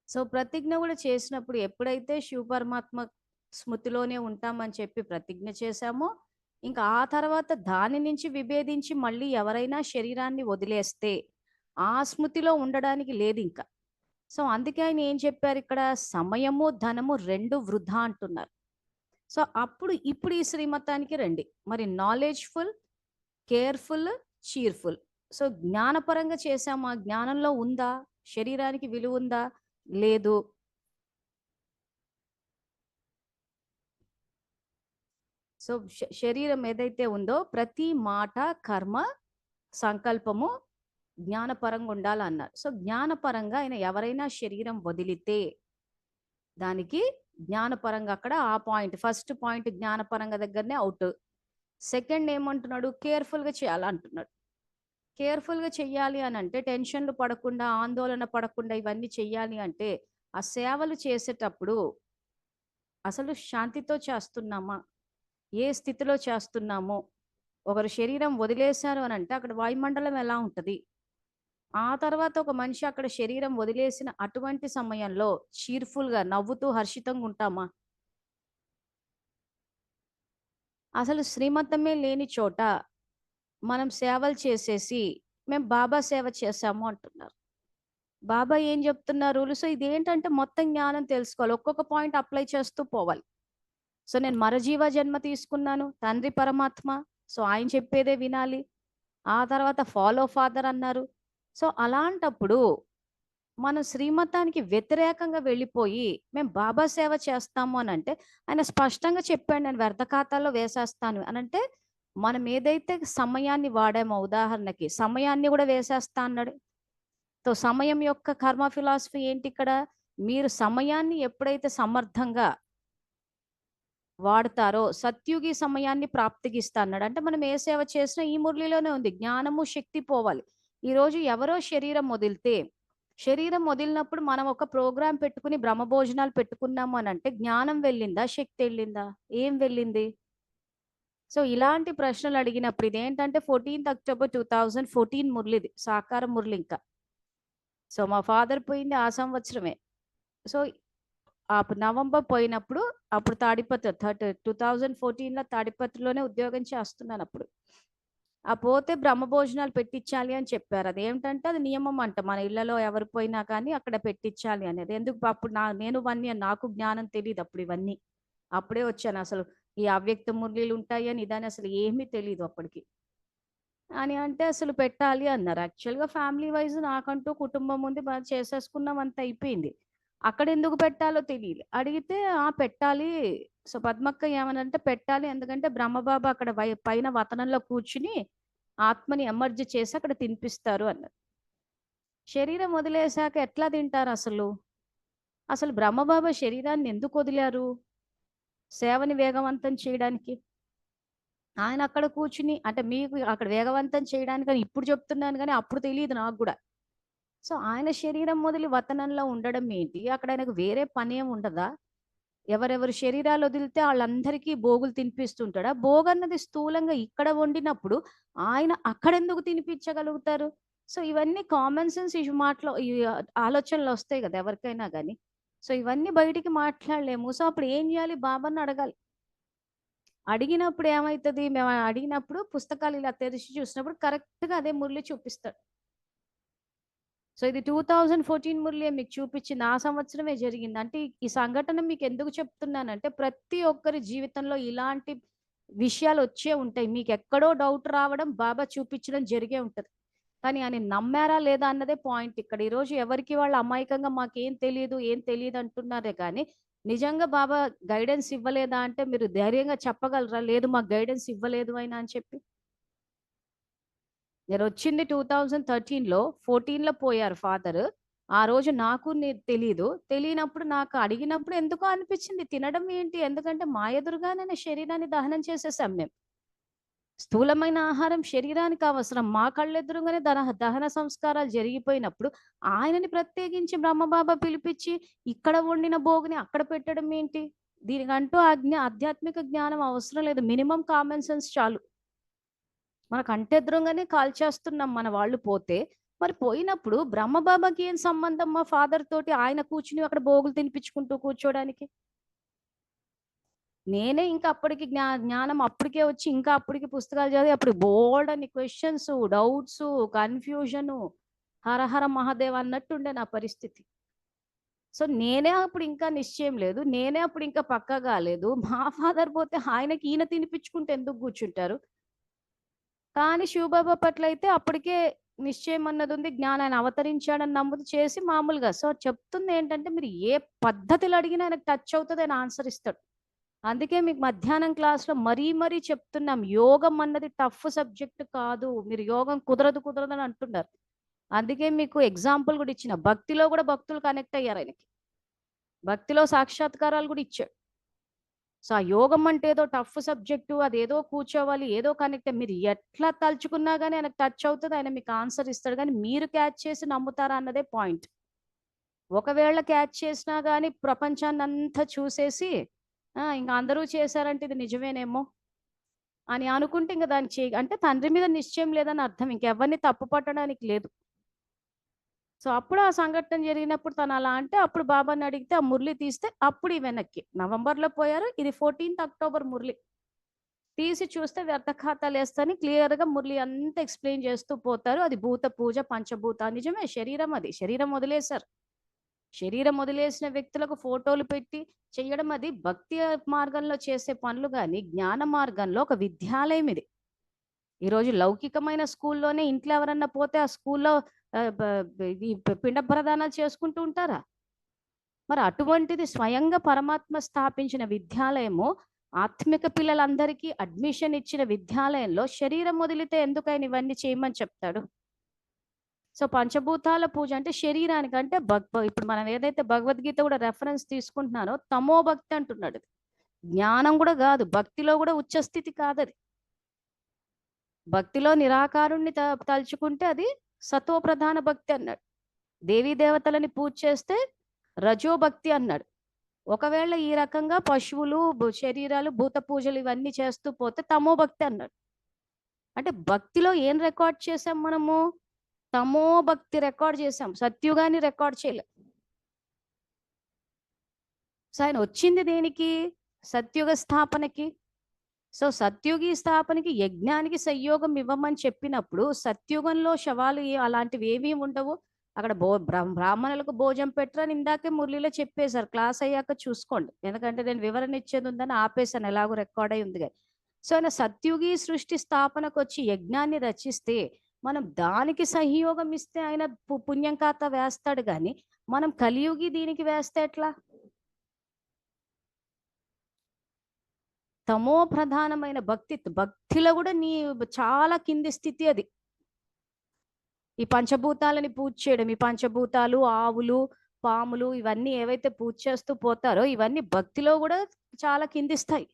సో ప్రతిజ్ఞ కూడా చేసినప్పుడు ఎప్పుడైతే శివ పరమాత్మ స్మృతిలోనే ఉంటామని చెప్పి ప్రతిజ్ఞ చేశామో, ఇంకా ఆ తర్వాత దాని నుంచి విభేదించి మళ్ళీ ఎవరైనా శరీరాన్ని వదిలేస్తే ఆ స్మృతిలో ఉండడానికి లేదు ఇంకా. సో అందుకే ఆయన ఏం చెప్పారు ఇక్కడ? సమయము, ధనము రెండు వృధా అంటున్నారు. సో అప్పుడు ఇప్పుడు ఈ శ్రీమతానికి రండి. మరి నాలెడ్జ్ఫుల్, కేర్ఫుల్, చీర్ఫుల్. సో జ్ఞానపరంగా చేసామా? జ్ఞానంలో ఉందా? శరీరానికి విలువ ఉందా? లేదు. సో శరీరం ఏదైతే ఉందో ప్రతి మాట, కర్మ, సంకల్పము జ్ఞానపరంగా ఉండాలన్నారు. సో జ్ఞానపరంగా ఆయన ఎవరైనా శరీరం వదిలితే దానికి జ్ఞానపరంగా అక్కడ ఆ పాయింట్, ఫస్ట్ పాయింట్ జ్ఞానపరంగా దగ్గరనే అవుట్. సెకండ్ ఏమంటున్నాడు? కేర్ఫుల్గా చేయాలంటున్నాడు. కేర్ఫుల్గా చెయ్యాలి అని అంటే టెన్షన్లు పడకుండా, ఆందోళన పడకుండా ఇవన్నీ చెయ్యాలి అంటే ఆ సేవలు చేసేటప్పుడు అసలు శాంతితో చేస్తున్నామా? ఏ స్థితిలో చేస్తున్నామో? ఒకరు శరీరం వదిలేశారు అని అంటే అక్కడ వాయుమండలం ఎలా ఉంటుంది? ఆ తర్వాత ఒక మనిషి అక్కడ శరీరం వదిలేసిన అటువంటి సమయంలో చీర్ఫుల్గా నవ్వుతూ హర్షితంగా ఉంటామా? అసలు శ్రీమతమే లేని చోట మనం సేవలు చేసేసి మేము బాబా సేవ చేశాము అంటున్నారు. బాబా ఏం చెప్తున్నారు? సో ఇదేంటంటే మొత్తం జ్ఞానం తెలుసుకోవాలి, ఒక్కొక్క పాయింట్ అప్లై చేస్తూ పోవాలి. సో నేను మరజీవ జన్మ తీసుకున్నాను, తండ్రి పరమాత్మ, సో ఆయన చెప్పేదే వినాలి. ఆ తర్వాత ఫాలో ఫాదర్ అన్నారు. సో అలాంటప్పుడు మనం శ్రీమతానికి వ్యతిరేకంగా వెళ్ళిపోయి మేము బాబా సేవ చేస్తాము అని అంటే ఆయన స్పష్టంగా చెప్పాడు, నేను వ్యర్థ ఖాతాలో వేసేస్తాను అని అంటే మనం ఏదైతే సమయాన్ని వాడామో, ఉదాహరణకి సమయాన్ని కూడా వేసేస్తా అన్నాడు. సో సమయం యొక్క కర్మ ఫిలాసఫీ ఏంటి ఇక్కడ? మీరు సమయాన్ని ఎప్పుడైతే సమర్థంగా వాడతారో సత్యుగి సమయాన్ని ప్రాప్తిగిస్తా అన్నాడు. అంటే మనం ఏ సేవ చేసినా ఈ మురళిలోనే ఉంది, జ్ఞానము శక్తి పోవాలి. ఈరోజు ఎవరో శరీరం వదిలితే, శరీరం వదిలినప్పుడు మనం ఒక ప్రోగ్రాం పెట్టుకుని బ్రహ్మభోజనాలు పెట్టుకున్నాము అని అంటే జ్ఞానం వెళ్ళిందా, శక్తి వెళ్ళిందా? ఏం వెళ్ళింది? సో ఇలాంటి ప్రశ్నలు అడిగినప్పుడు ఇదేంటంటే 14th October 2014 మురళిది, సాకార మురళి ఇంకా. సో మా ఫాదర్ పోయింది ఆ సంవత్సరమే. సో నవంబర్ పోయినప్పుడు అప్పుడు తాడిపత్రి 2014లో తాడిపత్రిలోనే ఉద్యోగం చేస్తున్నాను అప్పుడు. ఆ పోతే బ్రహ్మభోజనాలు పెట్టించాలి అని చెప్పారు. అదేంటంటే అది నియమం అంట, మన ఇళ్లలో ఎవరు పోయినా కానీ అక్కడ పెట్టించాలి అనేది. ఎందుకు అప్పుడు నేను 1 year, నాకు జ్ఞానం తెలియదు అప్పుడు ఇవన్నీ. అప్పుడే వచ్చాను అసలు ఈ అవ్యక్త మురళీలు ఉంటాయి అని ఇదని అసలు ఏమీ తెలియదు అప్పటికి. అని అంటే అసలు పెట్టాలి అన్నారు. యాక్చువల్‌గా ఫ్యామిలీ వైస్ నాకంటూ కుటుంబం ఉంది, బాగా చేసేసుకున్నాం, అంత అయిపోయింది. అక్కడ ఎందుకు పెట్టాలో తెలీదు. అడిగితే పెట్టాలి. సో పద్మక్క ఏమనంటే పెట్టాలి, ఎందుకంటే బ్రహ్మబాబా అక్కడ పైన వతనంలో కూర్చుని ఆత్మని ఎమర్జ్ చేసి అక్కడ తినిపిస్తారు అన్నారు. శరీరం వదిలేశాక ఎట్లా తింటారు అసలు? అసలు బ్రహ్మబాబా శరీరాన్ని ఎందుకు వదిలారు? సేవని వేగవంతం చేయడానికి. ఆయన అక్కడ కూర్చుని అంటే మీకు అక్కడ వేగవంతం చేయడానికని ఇప్పుడు చెప్తున్నాను కానీ అప్పుడు తెలియదు నాకు కూడా. సో ఆయన శరీరం వదిలి వతనంలో ఉండడం ఏంటి? అక్కడ ఆయనకు వేరే పనేం ఉండదా? ఎవరెవరు శరీరాలు వదిలితే వాళ్ళందరికీ భోగులు తినిపిస్తుంటాడా? భోగన్నది స్థూలంగా ఇక్కడ వండినప్పుడు ఆయన అక్కడెందుకు తినిపించగలుగుతారు? సో ఇవన్నీ కామన్ సెన్స్ ఈ ఆలోచనలు వస్తాయి కదా ఎవరికైనా గాని. సో ఇవన్నీ బయటికి మాట్లాడలేము. సో అప్పుడు ఏం చేయాలి? బాబాని అడగాలి. అడిగినప్పుడు ఏమైతది? మేము అడిగినప్పుడు పుస్తకాలు ఇలా తెరిచి చూసినప్పుడు కరెక్ట్‌గా అదే మురళి చూపిస్తాడు. సో ఇది 2014 మురళియే మీకు చూపించింది. ఆ సంవత్సరమే జరిగింది. అంటే ఈ సంఘటన మీకు ఎందుకు చెప్తున్నానంటే ప్రతి ఒక్కరి జీవితంలో ఇలాంటి విషయాలు వచ్చే ఉంటాయి. మీకు ఎక్కడో డౌట్ రావడం, బాబా చూపించడం జరిగే ఉంటది. కానీ ఆయన నమ్మారా లేదా అన్నదే పాయింట్ ఇక్కడ. ఈరోజు ఎవరికి వాళ్ళు అమాయకంగా మాకేం తెలీదు, ఏం తెలీదు అంటున్నారే కానీ నిజంగా బాబా గైడెన్స్ ఇవ్వలేదా అంటే మీరు ధైర్యంగా చెప్పగలరా? లేదు మాకు గైడెన్స్ ఇవ్వలేదు ఆయన అని చెప్పి. నేనొచ్చింది 2013లో, 14లో పోయారు ఫాదరు. ఆ రోజు నాకు తెలీదు. తెలియనప్పుడు నాకు అడిగినప్పుడు ఎందుకో అనిపించింది తినడం ఏంటి? ఎందుకంటే మా ఎదురుగానే శరీరాన్ని దహనం చేసేసాం మేము. స్థూలమైన ఆహారం శరీరానికి అవసరం. మా కళ్ళెదురుగానే దహన సంస్కారాలు జరిగిపోయినప్పుడు ఆయనని ప్రత్యేకించి బ్రహ్మబాబా పిలిపించి ఇక్కడ వండిన భోగిని అక్కడ పెట్టడం ఏంటి? దీనికంటూ ఆధ్యాత్మిక జ్ఞానం అవసరం లేదు. మినిమమ్ కామన్ సెన్స్ చాలు. మన కంటెదురుగానే కాల్చేస్తున్నాం మన వాళ్ళు పోతే. మరి పోయినప్పుడు బ్రహ్మబాబాకి ఏం సంబంధం మా ఫాదర్ తోటి ఆయన కూర్చుని అక్కడ భోగులు తినిపించుకుంటూ కూర్చోడానికి? నేనే ఇంకా అప్పటికి జ్ఞానం అప్పటికే వచ్చి ఇంకా అప్పటికి పుస్తకాలు చదివి అప్పుడు బోలెడన్ని క్వెషన్స్, డౌట్స్, కన్‌ఫ్యూజను, హరహర మహాదేవ అన్నట్టుండే నా పరిస్థితి. సో నేనే అప్పుడు ఇంకా నిశ్చయం లేదు. నేనే అప్పుడు ఇంకా పక్కా కాలేదు. మా ఫాదర్ పోతే ఆయనకి ఈయన తినిపించుకుంటూ ఎందుకు కూర్చుంటారు? కానీ శివబాబా పట్ల అయితే అప్పటికే నిశ్చయం అన్నది ఉంది. ఆయన అవతరించాడని నమ్ముతూ చేసి మామూలుగా. సో చెప్తుంది ఏంటంటే మీరు ఏ పద్ధతిలో అడిగినా ఆయనకు టచ్ అవుతది, ఆయన ఆన్సర్ ఇస్తాడు. అందుకే మీకు మధ్యాహ్నం క్లాస్‌లో మరీ చెప్తున్నాం. యోగం అన్నది టఫ్ సబ్జెక్ట్ కాదు. మీరు యోగం కుదరదు అని అంటున్నారు. అందుకే మీకు ఎగ్జాంపుల్ కూడా ఇచ్చిన. భక్తిలో కూడా భక్తులు కనెక్ట్ అయ్యారు ఆయనకి. భక్తిలో సాక్షాత్కారాలు కూడా ఇచ్చాడు. సో ఆ యోగం అంటే ఏదో టఫ్ సబ్జెక్టు, అదేదో కూర్చోవాలి, ఏదో కనెక్ట్ మీరు ఎట్లా తలుచుకున్నా గానీ ఆయనకు టచ్ అవుతది. ఆయన మీకు ఆన్సర్ ఇస్తాడు. కానీ మీరు క్యాచ్ చేసి నమ్ముతారా అన్నదే పాయింట్. ఒకవేళ క్యాచ్ చేసినా గానీ ప్రపంచాన్నంతా చూసేసి ఇంక అందరూ చేశారంటే ఇది నిజమేనేమో అని అనుకుంటే ఇంక దాన్ని అంటే తండ్రి మీద నిశ్చయం లేదని అర్థం. ఇంకెవరిని తప్పు పట్టడానికి లేదు. సో అప్పుడు ఆ సంఘటన జరిగినప్పుడు తను అలా అంటే అప్పుడు బాబాని అడిగితే ఆ మురళి తీస్తే అప్పుడు వెనక్కి నవంబర్‌లో పోయారు. ఇది 14th అక్టోబర్ మురళి. తీసి చూస్తే వ్యర్థ ఖాతాలేస్తని క్లియర్‌గా మురళి అంతా ఎక్స్‌ప్లెయిన్ చేస్తూ పోతారు. అది భూత పూజ పంచభూత నిజమే, శరీరం అది. శరీరం వదిలేశారు. శరీరం వదిలేసిన వ్యక్తులకు ఫోటోలు పెట్టి చేయడం అది భక్తి మార్గంలో చేసే పనులు గాని, జ్ఞాన మార్గంలో ఒక విద్యాలయం ఇది. ఈరోజు లౌకికమైన స్కూల్లోనే ఇంట్లో ఎవరన్నా పోతే ఆ స్కూల్‌లో ఈ పిండ ప్రదానాలు చేసుకుంటూ ఉంటారా? మరి అటువంటిది స్వయంగా పరమాత్మ స్థాపించిన విద్యాలయము, ఆత్మిక పిల్లలందరికీ అడ్మిషన్ ఇచ్చిన విద్యాలయంలో శరీరం వదిలితే ఎందుకైనా ఇవన్నీ చేయమని చెప్తాడు? సో పంచభూతాల పూజ అంటే శరీరానికి, అంటే ఇప్పుడు మనం ఏదైతే భగవద్గీత కూడా రెఫరెన్స్ తీసుకుంటున్నారో తమో భక్తి అంటున్నాడు. జ్ఞానం కూడా కాదు, భక్తిలో కూడా ఉచ్చస్థితి కాదది. భక్తిలో నిరాకారుణ్ణి తలుచుకుంటే అది సతో ప్రధాన భక్తి అన్నాడు. దేవీ దేవతలని పూజ చేస్తే రజో భక్తి అన్నాడు. ఒకవేళ ఈ రకంగా పశువులు, శరీరాలు, భూత పూజలు ఇవన్నీ చేస్తూ పోతే తమో భక్తి అన్నాడు. అంటే భక్తిలో ఏం రికార్డ్ చేసాం మనము? తమో భక్తి రికార్డ్ చేసాం, సత్యుగాని రికార్డ్ చేయలే. సో ఆయన వచ్చింది దేనికి? సత్యుగ స్థాపనకి. సో సత్యుగి స్థాపనకి, యజ్ఞానికి సంయోగం ఇవ్వమని చెప్పినప్పుడు సత్యుగంలో శవాలు అలాంటివి ఏమీ ఉండవు. అక్కడ బ్రాహ్మణులకు భోజనం పెట్టరని ఇందాకే మురళిలో చెప్పేశారు. క్లాస్ అయ్యాక చూసుకోండి, ఎందుకంటే నేను వివరణ ఇచ్చేది ఉందని ఆపేశాను, ఎలాగో రికార్డ్ అయి ఉంది కానీ. సో ఆయన సత్యుగి సృష్టి స్థాపనకు వచ్చి యజ్ఞాన్ని రచిస్తే మనం దానికి సహయోగం ఇస్తే ఆయన పుణ్యం ఖాతా వేస్తాడు, కానీ మనం కలియుగి దీనికి వేస్తే ఎట్లా? తమో ప్రధానమైన భక్తిలో కూడా నీ చాలా కింది స్థితి అది. ఈ పంచభూతాలని పూజ చేయడం, ఈ పంచభూతాలు, ఆవులు, పాములు ఇవన్నీ ఏవైతే పూజ చేస్తూ పోతారో ఇవన్నీ భక్తిలో కూడా చాలా కింది స్థాయి.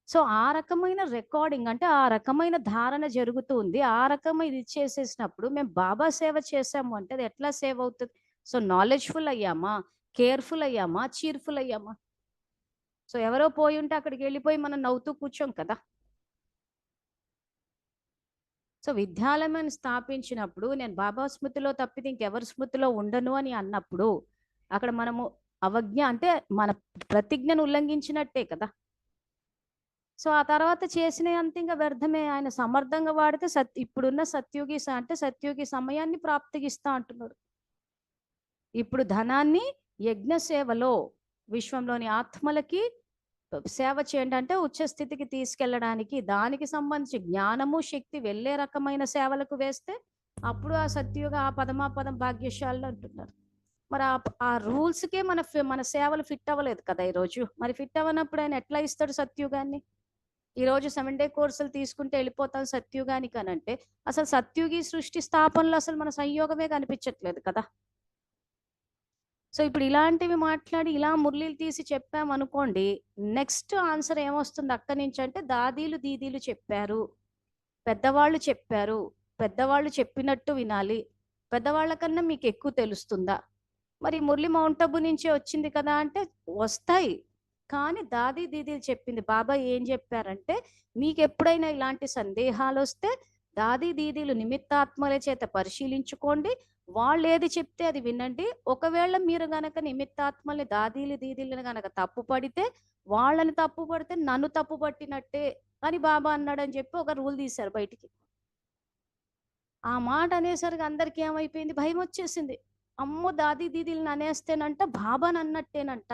సో ఆ రకమైన రికార్డింగ్, అంటే ఆ రకమైన ధారణ జరుగుతుంది. ఆ రకమైన ఇది చేసేసినప్పుడు మేము బాబా సేవ చేసాము అంటే అది ఎట్లా సేవ అవుతుంది? సో నాలెడ్జ్ఫుల్ అయ్యామా, కేర్ఫుల్ అయ్యామా, చీర్ఫుల్ అయ్యామా? సో ఎవరో పోయి ఉంటే అక్కడికి వెళ్ళిపోయి మనం నవ్వుతూ కూర్చోం కదా. సో విద్యాలయాన్ని స్థాపించినప్పుడు నేను బాబా స్మృతిలో తప్పితే ఇంకెవరి స్మృతిలో ఉండను అని అన్నప్పుడు అక్కడ మనము అవజ్ఞ అంటే మన ప్రతిజ్ఞను ఉల్లంఘించినట్టే కదా. సో ఆ తర్వాత చేసిన అంత ఇంకా వ్యర్థమే. ఆయన సమర్థంగా వాడితే ఇప్పుడున్న సత్యుగి అంటే సత్యుగి సమయాన్ని ప్రాప్తిగిస్తా అంటున్నాడు. ఇప్పుడు ధనాన్ని యజ్ఞ సేవలో విశ్వంలోని ఆత్మలకి సేవ చేయండి అంటే ఉచ్చస్థితికి తీసుకెళ్ళడానికి, దానికి సంబంధించి జ్ఞానము శక్తి వెళ్ళే రకమైన సేవలకు వేస్తే అప్పుడు ఆ సత్యుగ ఆ పదమాపదం భాగ్యశాలు అంటున్నారు. మరి ఆ రూల్స్కే మన సేవలు ఫిట్ అవ్వలేదు కదా ఈరోజు. మరి ఫిట్ అవ్వనప్పుడు ఆయన ఎట్లా ఇస్తాడు సత్యుగాన్ని? ఈరోజు 7 డే కోర్సులు తీసుకుంటే వెళ్ళిపోతాం సత్యుగానికి అని అంటే అసలు సత్యుగి సృష్టి స్థాపనలో అసలు మన సంయోగమే కనిపించట్లేదు కదా. సో ఇప్పుడు ఇలాంటివి మాట్లాడి ఇలా మురళీలు తీసి చెప్పామనుకోండి, నెక్స్ట్ ఆన్సర్ ఏమొస్తుంది అక్కడి నుంచి అంటే దాదీలు దీదీలు చెప్పారు, పెద్దవాళ్ళు చెప్పారు, పెద్దవాళ్ళు చెప్పినట్టు వినాలి, పెద్దవాళ్ళ కన్నా మీకు ఎక్కువ తెలుస్తుందా? మరి మురళి మౌంట్ అబు నుంచే వచ్చింది కదా అంటే వస్తాయి, కానీ దాదీ దీదీలు చెప్పింది. బాబా ఏం చెప్పారంటే మీకు ఎప్పుడైనా ఇలాంటి సందేహాలు వస్తే దాదీ దీదీలు నిమిత్తాత్మల చేత పరిశీలించుకోండి, వాళ్ళు ఏది చెప్తే అది వినండి. ఒకవేళ మీరు గనక నిమిత్తాత్మల్ని దాదీలు దీదీలను గనక తప్పు పడితే, వాళ్ళని తప్పు పడితే నన్ను తప్పు పట్టినట్టే అని బాబా అన్నాడని చెప్పి ఒక రూల్ తీశారు బయటికి. ఆ మాట అనేసరికి అందరికి ఏమైపోయింది? భయం వచ్చేసింది. అమ్మో దాదీ దీదీలను అనేస్తేనంట బాబాని అన్నట్టేనంట.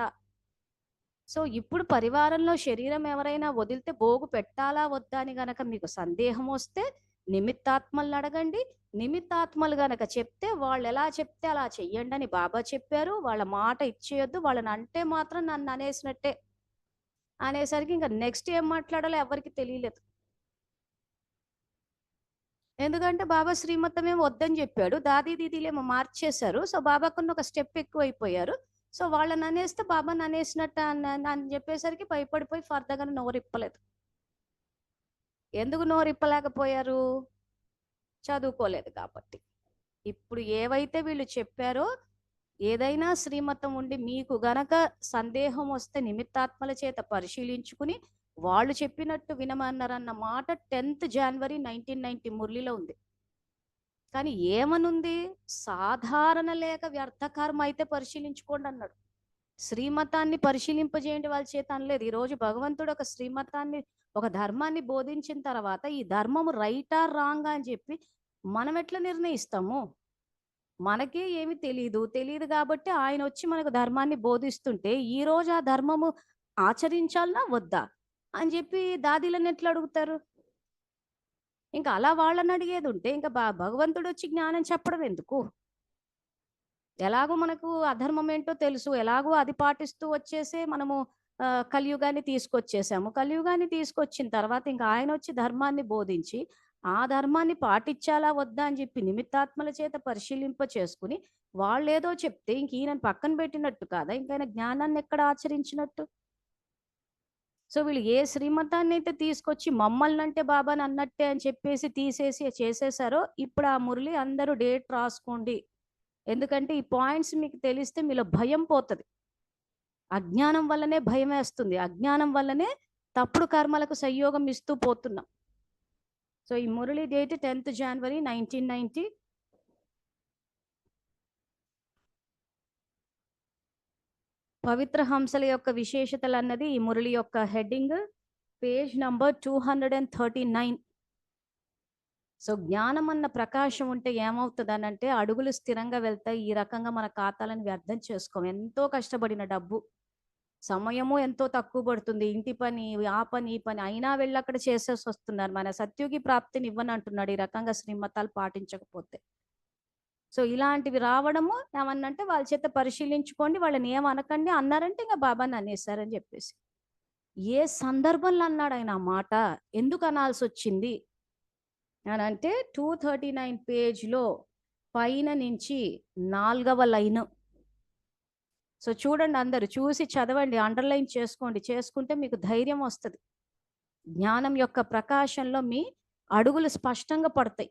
సో ఇప్పుడు పరివారంలో శరీరం ఎవరైనా వదిలితే భోగు పెట్టాలా వద్దా అని గనక మీకు సందేహం వస్తే నిమిత్తాత్మల్ని అడగండి. నిమిత్తాత్మలు గనక చెప్తే వాళ్ళు ఎలా చెప్తే అలా చెయ్యండి అని బాబా చెప్పారు. వాళ్ళ మాట ఇచ్చేయొద్దు, వాళ్ళని అంటే మాత్రం నన్ను అనేసినట్టే అనేసరికి ఇంకా నెక్స్ట్ ఏం మాట్లాడాలో ఎవరికి తెలియలేదు. ఎందుకంటే బాబా శ్రీమతం ఏమో వద్దని చెప్పాడు, దాదీ దీదీలేమో మార్చేశారు. సో బాబాకున్న ఒక స్టెప్ ఎక్కువ అయిపోయారు. సో వాళ్ళని అనేస్తే బాబాని అనేసినట్టు అని చెప్పేసరికి భయపడిపోయి ఫర్దర్గా నోరిప్పలేదు. ఎందుకు నోరిప్పలేకపోయారు? చదువుకోలేదు కాబట్టి. ఇప్పుడు ఏవైతే వీళ్ళు చెప్పారో ఏదైనా శ్రీమతం ఉండి మీకు గనక సందేహం వస్తే నిమిత్తాత్మల చేత పరిశీలించుకుని వాళ్ళు చెప్పినట్టు వినమన్నారన్న మాట 10th January 1990 మురళిలో ఉంది. కానీ ఏమనుంది? సాధారణ లేక వ్యర్థకర్మ అయితే పరిశీలించుకోండి అన్నాడు. శ్రీమతాన్ని పరిశీలింపజేయండి వాళ్ళ చేత అనలేదు. ఈరోజు భగవంతుడు ఒక శ్రీమతాన్ని, ఒక ధర్మాన్ని బోధించిన తర్వాత ఈ ధర్మము రైటా రాంగ్ అని చెప్పి మనం ఎట్లా నిర్ణయిస్తాము? మనకే ఏమి తెలియదు కాబట్టి ఆయన వచ్చి మనకు ధర్మాన్ని బోధిస్తుంటే ఈ రోజు ఆ ధర్మము ఆచరించాలనా వద్దా అని చెప్పి దాదీలను ఎట్లా అడుగుతారు? ఇంకా అలా వాళ్ళని అడిగేది ఉంటే ఇంకా భగవంతుడు వచ్చి జ్ఞానం చెప్పడం ఎందుకు? ఎలాగో మనకు అధర్మం ఏంటో తెలుసు. ఎలాగో అది పాటిస్తూ వచ్చేసే మనము కలియుగాన్ని తీసుకొచ్చేసాము. కలియుగాన్ని తీసుకొచ్చిన తర్వాత ఇంకా ఆయనొచ్చి ధర్మాన్ని బోధించి, ఆ ధర్మాన్ని పాటించాలా వద్దా అని చెప్పి నిమిత్తాత్మల చేత పరిశీలింప చేసుకుని, వాళ్ళేదో చెప్తే ఇంక ఈయనను పక్కన పెట్టినట్టు కాదా? ఇంకాయన జ్ఞానాన్ని ఎక్కడ ఆచరించినట్టు? సో వీళ్ళు ఏ శ్రీమతాన్నైతే తీసుకొచ్చి మమ్మల్నంటే బాబాని అన్నట్టే అని చెప్పేసి తీసేసి చేసేసారో, ఇప్పుడు ఆ మురళి అందరూ డేట్ రాసుకోండి. ఎందుకంటే ఈ పాయింట్స్ మీకు తెలిస్తే మీలో భయం పోతది. అజ్ఞానం వల్లనే భయమేస్తుంది. అజ్ఞానం వల్లనే తప్పుడు కర్మలకు సంయోగం ఇస్తూ పోతున్నాం. సో ఈ మురళి డేట్ 10th January 1990. పవిత్ర హంసల యొక్క విశేషతలు అన్నది ఈ మురళి యొక్క హెడ్డింగ్, పేజ్ నంబర్ 239. సో జ్ఞానం అన్న ప్రకాశం ఉంటే ఏమవుతుందనంటే అడుగులు స్థిరంగా వెళ్తాయి. ఈ రకంగా మన ఖాతాలను వ్యర్థం చేసుకోం. ఎంతో కష్టపడిన డబ్బు, సమయము ఎంతో తక్కువ పడుతుంది. ఇంటి పని, ఆ పని, ఈ పని అయినా వెళ్ళి అక్కడ చేసేసి వస్తున్నారు. మన సత్యుగి ప్రాప్తిని ఇవ్వనంటున్నాడు ఈ రకంగా శ్రీమతాలు పాటించకపోతే. సో ఇలాంటివి రావడము ఏమన్నంటే వాళ్ళ చేత పరిశీలించుకోండి, వాళ్ళని ఏమనకండి. అన్నారంటే ఇంకా బాబాని అనేసారని చెప్పేసి. ఏ సందర్భంలో అన్నాడు ఆయన ఆ మాట? ఎందుకు అనాల్సి వచ్చింది అని అంటే 239 పేజ్లో పైన నుంచి 4వ లైన్. సో చూడండి, అందరు చూసి చదవండి, అండర్లైన్ చేసుకోండి. చేసుకుంటే మీకు ధైర్యం వస్తుంది. జ్ఞానం యొక్క ప్రకాశంలో మీ అడుగులు స్పష్టంగా పడతాయి.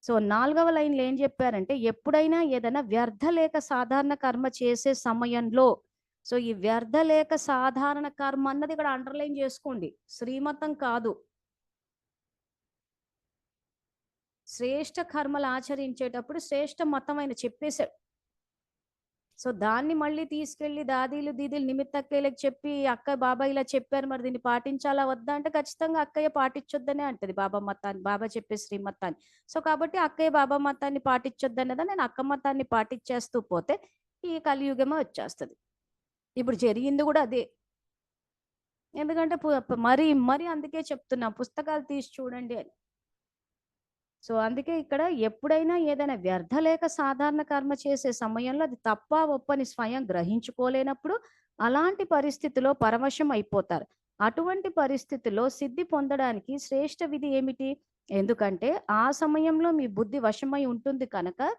సో 4వ లైన్లో ఏం చెప్పారంటే, ఎప్పుడైనా ఏదైనా వ్యర్థ లేక సాధారణ కర్మ చేసే సమయంలో, సో ఈ వ్యర్థ లేక సాధారణ కర్మ అన్నది ఇక్కడ అండర్లైన్ చేసుకోండి. శ్రీమతం కాదు, శ్రేష్ఠ కర్మలు ఆచరించేటప్పుడు శ్రేష్ఠ మతం ఆయన చెప్పేశాడు. సో దాన్ని మళ్ళీ తీసుకెళ్లి దాదీలు దీదీలు నిమిత్తక్కయ్యలకు చెప్పి, అక్క బాబా ఇలా చెప్పారు మరి దీన్ని పాటించాలా వద్దా అంటే ఖచ్చితంగా అక్కయ్య పాటించొద్దనే అంటది బాబా మతాన్ని, బాబా చెప్పే శ్రీమతాన్ని. సో కాబట్టి అక్కయ్య బాబా మతాన్ని పాటించొద్దన్నదా, నేను అక్క మతాన్ని పాటించేస్తూ పోతే ఈ కలియుగమే వచ్చేస్తుంది. ఇప్పుడు జరిగింది కూడా అదే. ఎందుకంటే మరి మరి అందుకే చెప్తున్నా, పుస్తకాలు తీసి చూడండి అని. సో అందుకే ఇక్కడ ఎప్పుడైనా ఏదైనా వ్యర్థ లేక సాధారణ కర్మ చేసే సమయంలో అది తప్ప ఒప్పని స్వయం గ్రహించుకోలేనప్పుడు అలాంటి పరిస్థితిలో పరవశం అయిపోతారు. అటువంటి పరిస్థితిలో సిద్ధి పొందడానికి శ్రేష్ఠ విధి ఏమిటి? ఎందుకంటే ఆ సమయంలో మీ బుద్ధి వశమై ఉంటుంది కనుక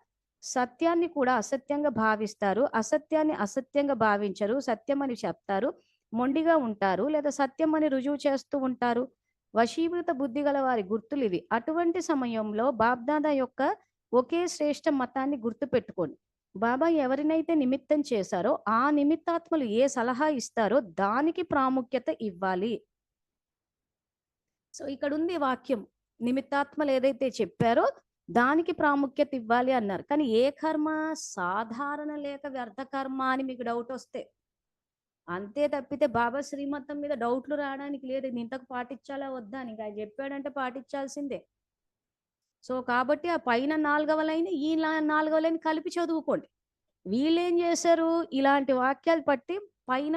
సత్యాన్ని కూడా అసత్యంగా భావిస్తారు, అసత్యాన్ని అసత్యంగా భావించరు, సత్యమని చెప్తారు, మొండిగా ఉంటారు, లేదా సత్యం అని రుజువు చేస్తూ ఉంటారు. వశీభూత బుద్ధి గల వారి గుర్తులు ఇవి. అటువంటి సమయంలో బాబ్దాదా యొక్క ఒకే శ్రేష్ఠ మతాన్ని గుర్తు పెట్టుకోండి. బాబా ఎవరినైతే నిమిత్తం చేశారో ఆ నిమిత్తాత్మలు ఏ సలహా ఇస్తారో దానికి ప్రాముఖ్యత ఇవ్వాలి. సో ఇక్కడ ఉంది వాక్యం, నిమిత్తాత్మలు ఏదైతే చెప్పారో దానికి ప్రాముఖ్యత ఇవ్వాలి అన్నారు. కానీ ఏ కర్మ? సాధారణ లేక వ్యర్థ కర్మ అని మీకు డౌట్ వస్తే అంతే తప్పితే బాబా శ్రీమతం మీద డౌట్లు రావడానికి లేదు. ఇది ఇంతకు పాటించాలా వద్దా అని ఆయన చెప్పాడంటే పాటించాల్సిందే. సో కాబట్టి ఆ పైన 4వ లైన్ ఈ 4వ లైన్ కలిపి చదువుకోండి. వీళ్ళేం చేశారు, ఇలాంటి వాక్యాలు పట్టి పైన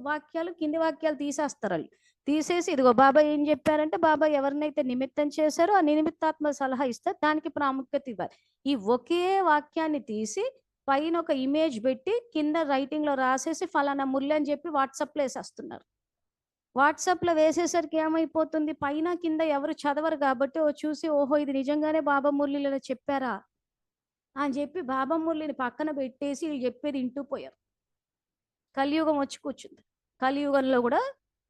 వాక్యాలు కింది వాక్యాలు తీసేస్తారు. వాళ్ళు తీసేసి ఇదిగో బాబా ఏం చెప్పారంటే, బాబా ఎవరినైతే నిమిత్తం చేశారో ఆ నిమిత్తాత్మ సలహా ఇస్తే దానికి ప్రాముఖ్యత ఇవ్వాలి. ఈ ఒకే వాక్యాన్ని తీసి పైన ఒక ఇమేజ్ పెట్టి కింద రైటింగ్ లో రాసేసి ఫలానా మురళి అని చెప్పి వాట్సాప్లో వేసేస్తున్నారు. వాట్సాప్లో వేసేసరికి ఏమైపోతుంది, పైన కింద ఎవరు చదవరు కాబట్టి ఓ చూసి ఓహో ఇది నిజంగానే బాబా మురళిలో చెప్పారా అని చెప్పి బాబా మురళిని పక్కన పెట్టేసి వీళ్ళు చెప్పేది వింటూ పోయారు. కలియుగం వచ్చి కూర్చుంది. కలియుగంలో కూడా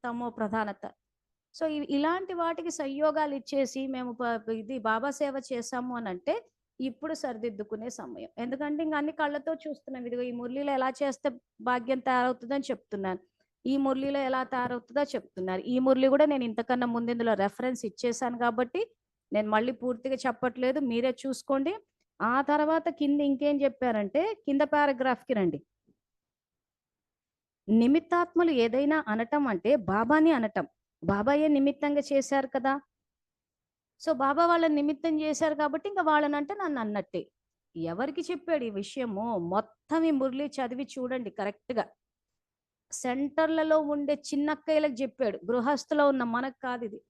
తమో ప్రధానత. సో ఇలాంటి వాటికి సంయోగాలు ఇచ్చేసి మేము ఇది బాబా సేవ చేశాము అని అంటే ఇప్పుడు సరిదిద్దుకునే సమయం. ఎందుకంటే ఇంక అన్ని కళ్ళతో చూస్తున్నాం. ఇదిగో ఈ మురళిలో ఎలా చేస్తే భాగ్యం తయారవుతుందని చెప్తున్నాను, ఈ మురళిలో ఎలా తయారవుతుందో చెప్తున్నారు. ఈ మురళి కూడా నేను ఇంతకన్నా ముందు ఇందులో రెఫరెన్స్ ఇచ్చేసాను కాబట్టి నేను మళ్ళీ పూర్తిగా చెప్పట్లేదు, మీరే చూసుకోండి. ఆ తర్వాత కింద ఇంకేం చెప్పారంటే కింద పారాగ్రాఫ్కి రండి. నిమిత్తాత్మలు ఏదైనా అనటం అంటే బాబాని అనటం. బాబాయే నిమిత్తంగా చేశారు కదా. సో బాబా వాళ్ళని నిమిత్తం చేశారు కాబట్టి ఇంకా వాళ్ళనంటే నన్ను అన్నట్టే. ఎవరికి చెప్పాడు ఈ విషయము? మొత్తం ఈ మురళి చదివి చూడండి కరెక్ట్గా. సెంటర్లలో ఉండే చిన్నక్కయ్యలకు చెప్పాడు, గృహస్థులో ఉన్న మనకు కాదు ఇది.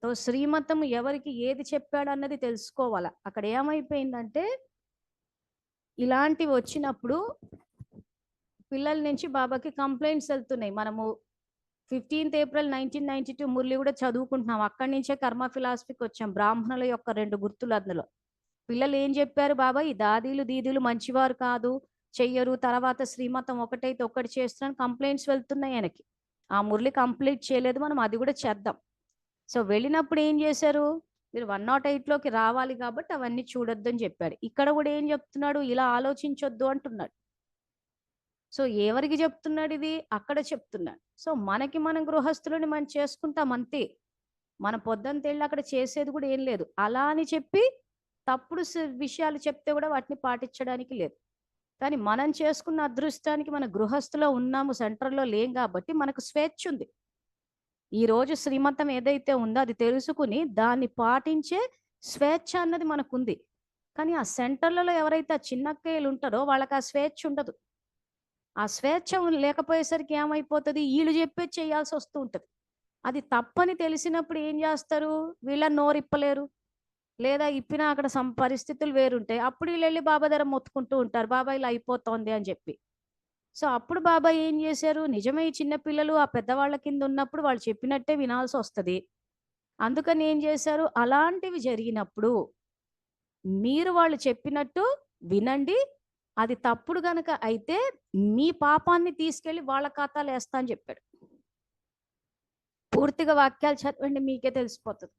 సో శ్రీమతం ఎవరికి ఏది చెప్పాడు అన్నది తెలుసుకోవాలా. అక్కడ ఏమైపోయిందంటే ఇలాంటివి వచ్చినప్పుడు పిల్లల నుంచి బాబాకి కంప్లైంట్స్ వెళ్తున్నాయి. మనము 15th ఏప్రిల్ 1992 మురళి కూడా చదువుకుంటున్నాం. అక్కడి నుంచే కర్మ ఫిలాసఫీకి వచ్చాం. బ్రాహ్మణుల యొక్క 2 గుర్తులు అందులో. పిల్లలు ఏం చెప్పారు, బాబా ఈ దాదీలు దీదీలు మంచివారు కాదు, చెయ్యరు, తర్వాత శ్రీమతం ఒకటైతే ఒకటి చేస్తున్నాను కంప్లైంట్స్ వెళ్తున్నాయి ఆయనకి. ఆ మురళి కంప్లీట్ చేయలేదు, మనం అది కూడా చేద్దాం. సో వెళ్ళినప్పుడు ఏం చేశారు, మీరు 108లోకి రావాలి కాబట్టి అవన్నీ చూడొద్దు అని చెప్పాడు. ఇక్కడ కూడా ఏం చెప్తున్నాడు, ఇలా ఆలోచించొద్దు అంటున్నాడు. సో ఎవరికి చెప్తున్నాడు ఇది, అక్కడ చెప్తున్నాడు. సో మనకి మనం గృహస్థులని మనం చేసుకుంటాం అంతే. మన పొద్దున్న తెళ్ళి అక్కడ చేసేది కూడా ఏం లేదు. అలా అని చెప్పి తప్పుడు విషయాలు చెప్తే కూడా వాటిని పాటించడానికి లేదు. కానీ మనం చేసుకున్న అదృష్టానికి మన గృహస్థులో ఉన్నాము, సెంటర్లో లేం కాబట్టి మనకు స్వేచ్ఛ ఉంది. ఈ రోజు శ్రీమతం ఏదైతే ఉందో అది తెలుసుకుని దాన్ని పాటించే స్వేచ్ఛ అన్నది మనకుంది. కానీ ఆ సెంటర్లలో ఎవరైతే ఆ చిన్నక్కయ్యలు ఉంటారో వాళ్ళకి ఆ స్వేచ్ఛ ఉండదు. ఆ స్వేచ్ఛ లేకపోయేసరికి ఏమైపోతుంది, వీళ్ళు చెప్పే చేయాల్సి వస్తూ ఉంటుంది. అది తప్పని తెలిసినప్పుడు ఏం చేస్తారు, వీళ్ళని నోరిప్పలేరు, లేదా ఇప్పినా అక్కడ పరిస్థితులు వేరుంటాయి. అప్పుడు వీళ్ళు వెళ్ళి బాబా దగ్గర మొత్తుకుంటూ ఉంటారు, బాబా ఇలా అయిపోతోంది అని చెప్పి. సో అప్పుడు బాబా ఏం చేశారు, నిజమే ఈ చిన్నపిల్లలు ఆ పెద్దవాళ్ళ కింద ఉన్నప్పుడు వాళ్ళు చెప్పినట్టే వినాల్సి వస్తుంది. అందుకని ఏం చేశారు, అలాంటివి జరిగినప్పుడు మీరు వాళ్ళు చెప్పినట్టు వినండి. అది తప్పుడు గనక అయితే మీ పాపాన్ని తీసుకెళ్లి వాళ్ళ ఖాతాలు వేస్తా అని చెప్పాడు. పూర్తిగా వాక్యాలు చదవండి, మీకే తెలిసిపోతుంది.